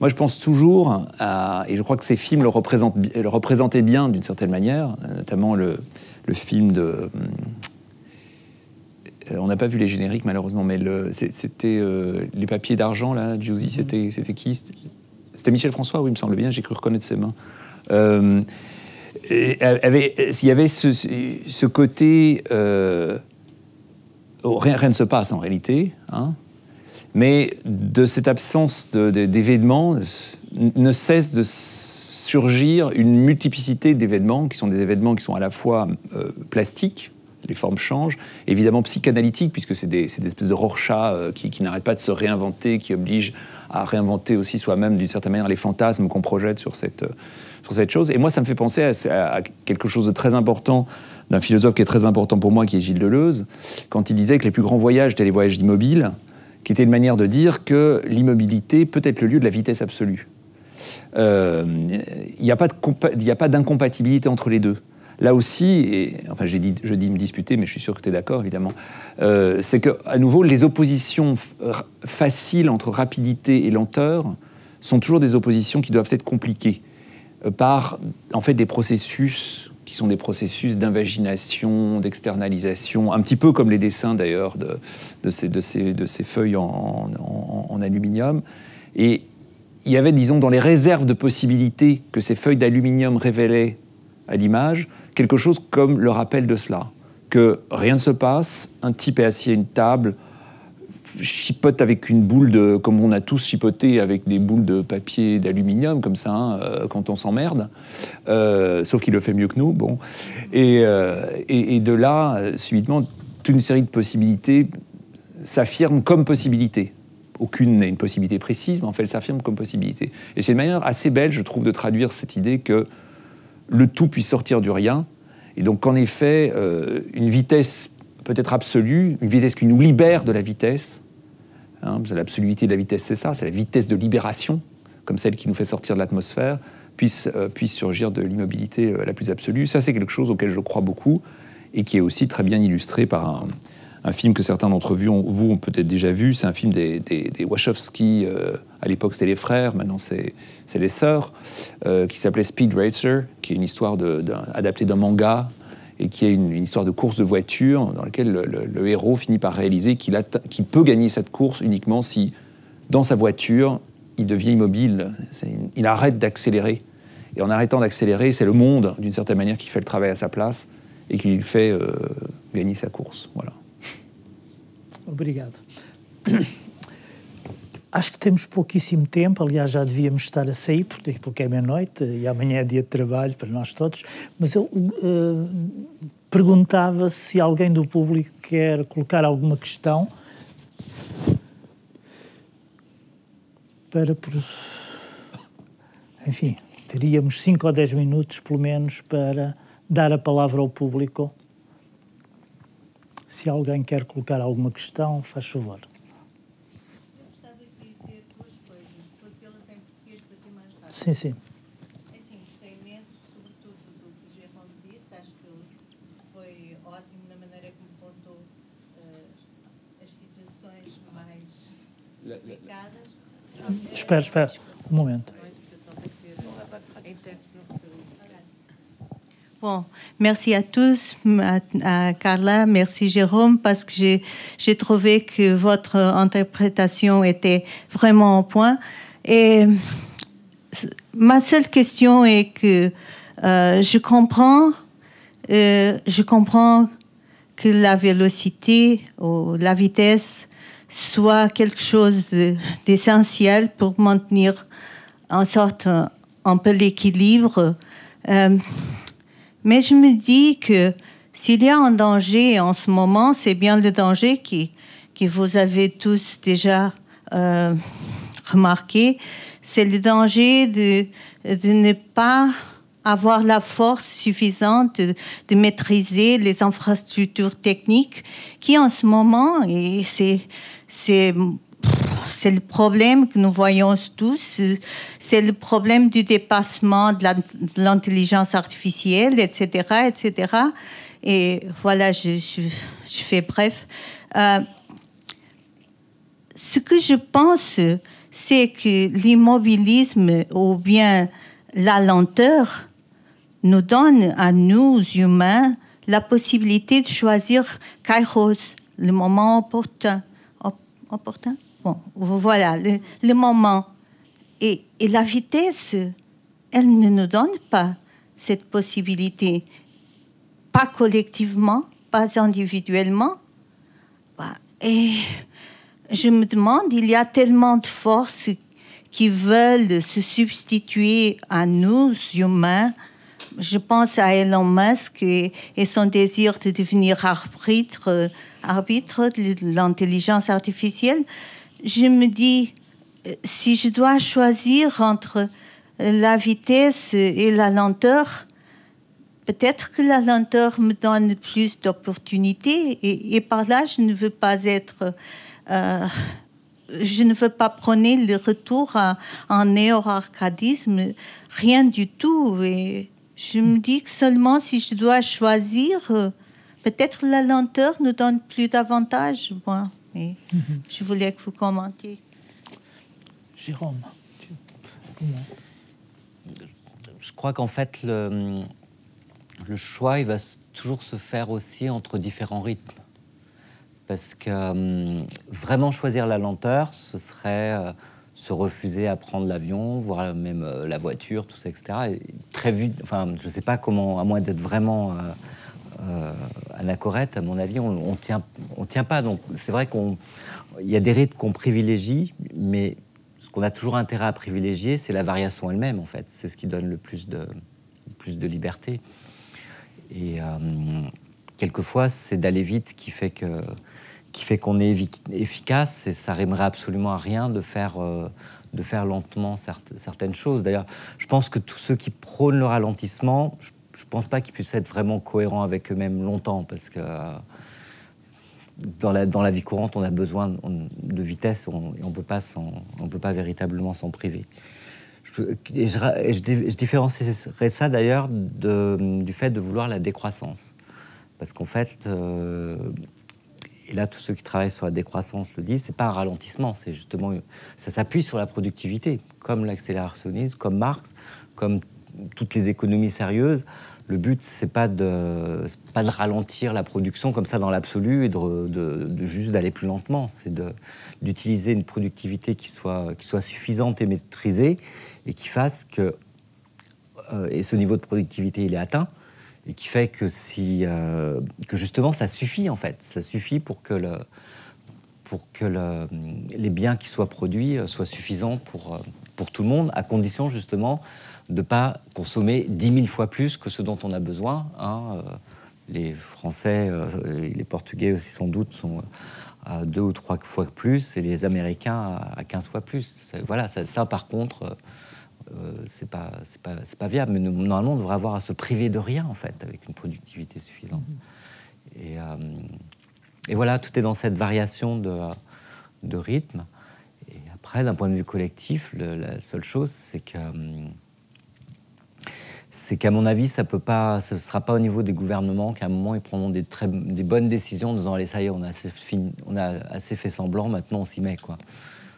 moi je pense toujours et je crois que ces films le représentaient bien d'une certaine manière, notamment le film de... on n'a pas vu les génériques malheureusement, mais c'était Les Papiers d'argent, là, Giusy, c'était qui? C'était Michel François, oui, il me semble bien, j'ai cru reconnaître ses mains. S'il y avait ce côté... rien ne se passe en réalité, hein, mais de cette absence d'événements ne cesse de surgir une multiplicité d'événements qui sont des événements qui sont à la fois plastiques, les formes changent, évidemment psychanalytiques, puisque c'est des espèces de Rorschach qui n'arrêtent pas de se réinventer, qui obligent à réinventer aussi soi-même d'une certaine manière les fantasmes qu'on projette sur cette chose. Et moi, ça me fait penser à quelque chose de très important, d'un philosophe qui est très important pour moi, qui est Gilles Deleuze, quand il disait que les plus grands voyages étaient les voyages immobiles, qui était une manière de dire que l'immobilité peut être le lieu de la vitesse absolue. Il n'y a pas d'incompatibilité entre les deux. Là aussi, et, enfin je dis me disputer, mais je suis sûr que tu es d'accord évidemment, c'est qu'à nouveau, les oppositions faciles entre rapidité et lenteur sont toujours des oppositions qui doivent être compliquées. par en fait des processus qui sont des processus d'invagination, d'externalisation, un petit peu comme les dessins d'ailleurs de ces feuilles en aluminium. Et il y avait, disons, dans les réserves de possibilités que ces feuilles d'aluminium révélaient à l'image, quelque chose comme le rappel de cela, que rien ne se passe, un type est assis à une table, chipote avec une boule de... comme on a tous chipoté avec des boules de papier d'aluminium, comme ça, hein, quand on s'emmerde, sauf qu'il le fait mieux que nous, bon. Et de là, subitement, toute une série de possibilités s'affirment comme possibilités. Aucune n'est une possibilité précise, mais en fait, elle s'affirme comme possibilité. Et c'est une manière assez belle, je trouve, de traduire cette idée que le tout puisse sortir du rien. Et donc, qu'en effet, une vitesse peut-être absolue, une vitesse qui nous libère de la vitesse, hein, l'absoluité de la vitesse, c'est ça, c'est la vitesse de libération, comme celle qui nous fait sortir de l'atmosphère, puisse surgir de l'immobilité la plus absolue. Ça, c'est quelque chose auquel je crois beaucoup, et qui est aussi très bien illustré par un film que certains d'entre vous ont peut-être déjà vu. C'est un film des Wachowski. À l'époque, c'était les frères. Maintenant, c'est les sœurs. Qui s'appelait Speed Racer, qui est une histoire adaptée d'un manga et qui est une histoire de course de voiture dans laquelle le héros finit par réaliser qu'il peut gagner cette course uniquement si, dans sa voiture, il devient immobile. Il arrête d'accélérer. Et en arrêtant d'accélérer, c'est le monde, d'une certaine manière, qui fait le travail à sa place et qui lui fait gagner sa course. Voilà. Obrigado. Acho que temos pouquíssimo tempo, aliás já devíamos estar a sair, porque é meia-noite e amanhã é dia de trabalho para nós todos, mas eu perguntava se alguém do público quer colocar alguma questão para... Enfim, teríamos 5 ou 10 minutos, pelo menos, para dar a palavra ao público. Se alguém quer colocar alguma questão, faz favor. Eu gostava de dizer duas coisas. Vou dizê-las em português para ser mais rápido. Sim, sim. É assim, gostei imenso, sobretudo do que o Jérôme disse. Acho que foi ótimo na maneira como contou as situações mais complicadas. Espera, um momento. Bon, merci à tous, à Carla, merci Jérôme, parce que j'ai trouvé que votre interprétation était vraiment au point. Et ma seule question est que je comprends que la vélocité ou la vitesse soit quelque chose d'essentiel pour maintenir en sorte un peu l'équilibre. Mais je me dis que s'il y a un danger en ce moment, c'est bien le danger que vous avez tous déjà remarqué. C'est le danger de ne pas avoir la force suffisante de maîtriser les infrastructures techniques qui en ce moment, et c'est le problème que nous voyons tous, c'est le problème du dépassement de l'intelligence artificielle, etc., etc. Et voilà, je fais bref. Ce que je pense, c'est que l'immobilisme ou bien la lenteur nous donne à nous, humains, la possibilité de choisir Kairos, le moment opportun. Opportun? Bon, voilà, le moment. Et la vitesse, elle ne nous donne pas cette possibilité. Pas collectivement, pas individuellement. Et je me demande, il y a tellement de forces qui veulent se substituer à nous, humains. Je pense à Elon Musk et son désir de devenir arbitre de l'intelligence artificielle. Je me dis, si je dois choisir entre la vitesse et la lenteur, peut-être que la lenteur me donne plus d'opportunités et par là, je ne veux pas prôner le retour à un néo-arcadisme, rien du tout. Et je me dis que seulement si je dois choisir, peut-être la lenteur nous donne plus d'avantages. Bon, mais je voulais que vous commentiez. Jérôme. je crois qu'en fait, le choix, il va toujours se faire aussi entre différents rythmes. Parce que vraiment choisir la lenteur, ce serait se refuser à prendre l'avion, voire même la voiture, tout ça, etc. Et très vite, enfin, je ne sais pas comment, à moins d'être vraiment anachorète, à mon avis, on tient pas. Donc c'est vrai qu'il y a des rythmes qu'on privilégie, mais ce qu'on a toujours intérêt à privilégier, c'est la variation elle-même, en fait. C'est ce qui donne le plus de liberté. Et quelquefois, c'est d'aller vite qui fait qu'on est efficace, et ça rimerait absolument à rien de faire lentement certaines choses. D'ailleurs, je pense que tous ceux qui prônent le ralentissement, je ne pense pas qu'ils puissent être vraiment cohérents avec eux-mêmes longtemps, parce que dans la vie courante, on a besoin de vitesse, et on peut pas véritablement s'en priver. Je différencierais ça d'ailleurs du fait de vouloir la décroissance. Parce qu'en fait, et là tous ceux qui travaillent sur la décroissance le disent, c'est pas un ralentissement, c'est justement, ça s'appuie sur la productivité, comme l'accélérationnisme, comme Marx, comme toutes les économies sérieuses. Le but, c'est pas de ralentir la production comme ça dans l'absolu et de juste d'aller plus lentement. C'est d'utiliser une productivité qui soit suffisante et maîtrisée, et qui fasse que et ce niveau de productivité il est atteint, et qui fait que que justement ça suffit, en fait, ça suffit pour que les biens qui soient produits soient suffisants pour tout le monde, à condition justement de ne pas consommer 10 000 fois plus que ce dont on a besoin. Les Français et les Portugais aussi sans doute sont à 2 ou 3 fois plus, et les Américains à 15 fois plus. Voilà, ça par contre, c'est pas viable. Mais normalement, on devrait avoir à se priver de rien, en fait, avec une productivité suffisante. Et voilà, tout est dans cette variation de rythme. Et après, d'un point de vue collectif, la seule chose, c'est qu'à mon avis, ce ne sera pas au niveau des gouvernements qu'à un moment, ils prendront des bonnes décisions en disant « allez, ça y est, on a assez fait semblant, maintenant on s'y met ».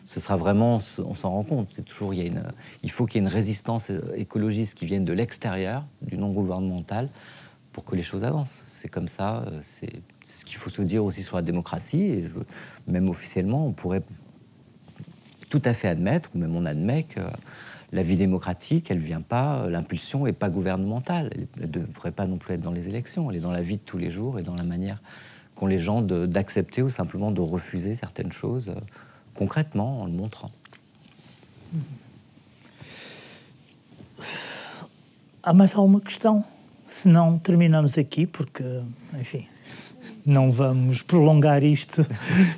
Ce sera vraiment, on s'en rend compte, c'est toujours, il faut qu'il y ait une résistance écologiste qui vienne de l'extérieur, du non-gouvernemental, pour que les choses avancent. C'est comme ça, c'est ce qu'il faut se dire aussi sur la démocratie, et même officiellement, on pourrait tout à fait admettre, ou même on admet que la vie démocratique, elle vient pas, l'impulsion n'est pas gouvernementale. Elle ne devrait pas non plus être dans les élections. Elle est dans la vie de tous les jours et dans la manière qu'ont les gens d'accepter ou simplement de refuser certaines choses concrètement, en le montrant. Há mais alguma questão? Se não, terminamos aqui, porque, enfim, não vamos prolongar isto.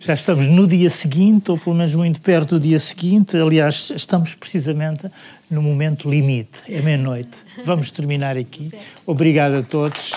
Já estamos no dia seguinte, ou pelo menos muito perto do dia seguinte. Aliás, estamos precisamente no momento limite, é meia-noite. Vamos terminar aqui. Obrigado a todos.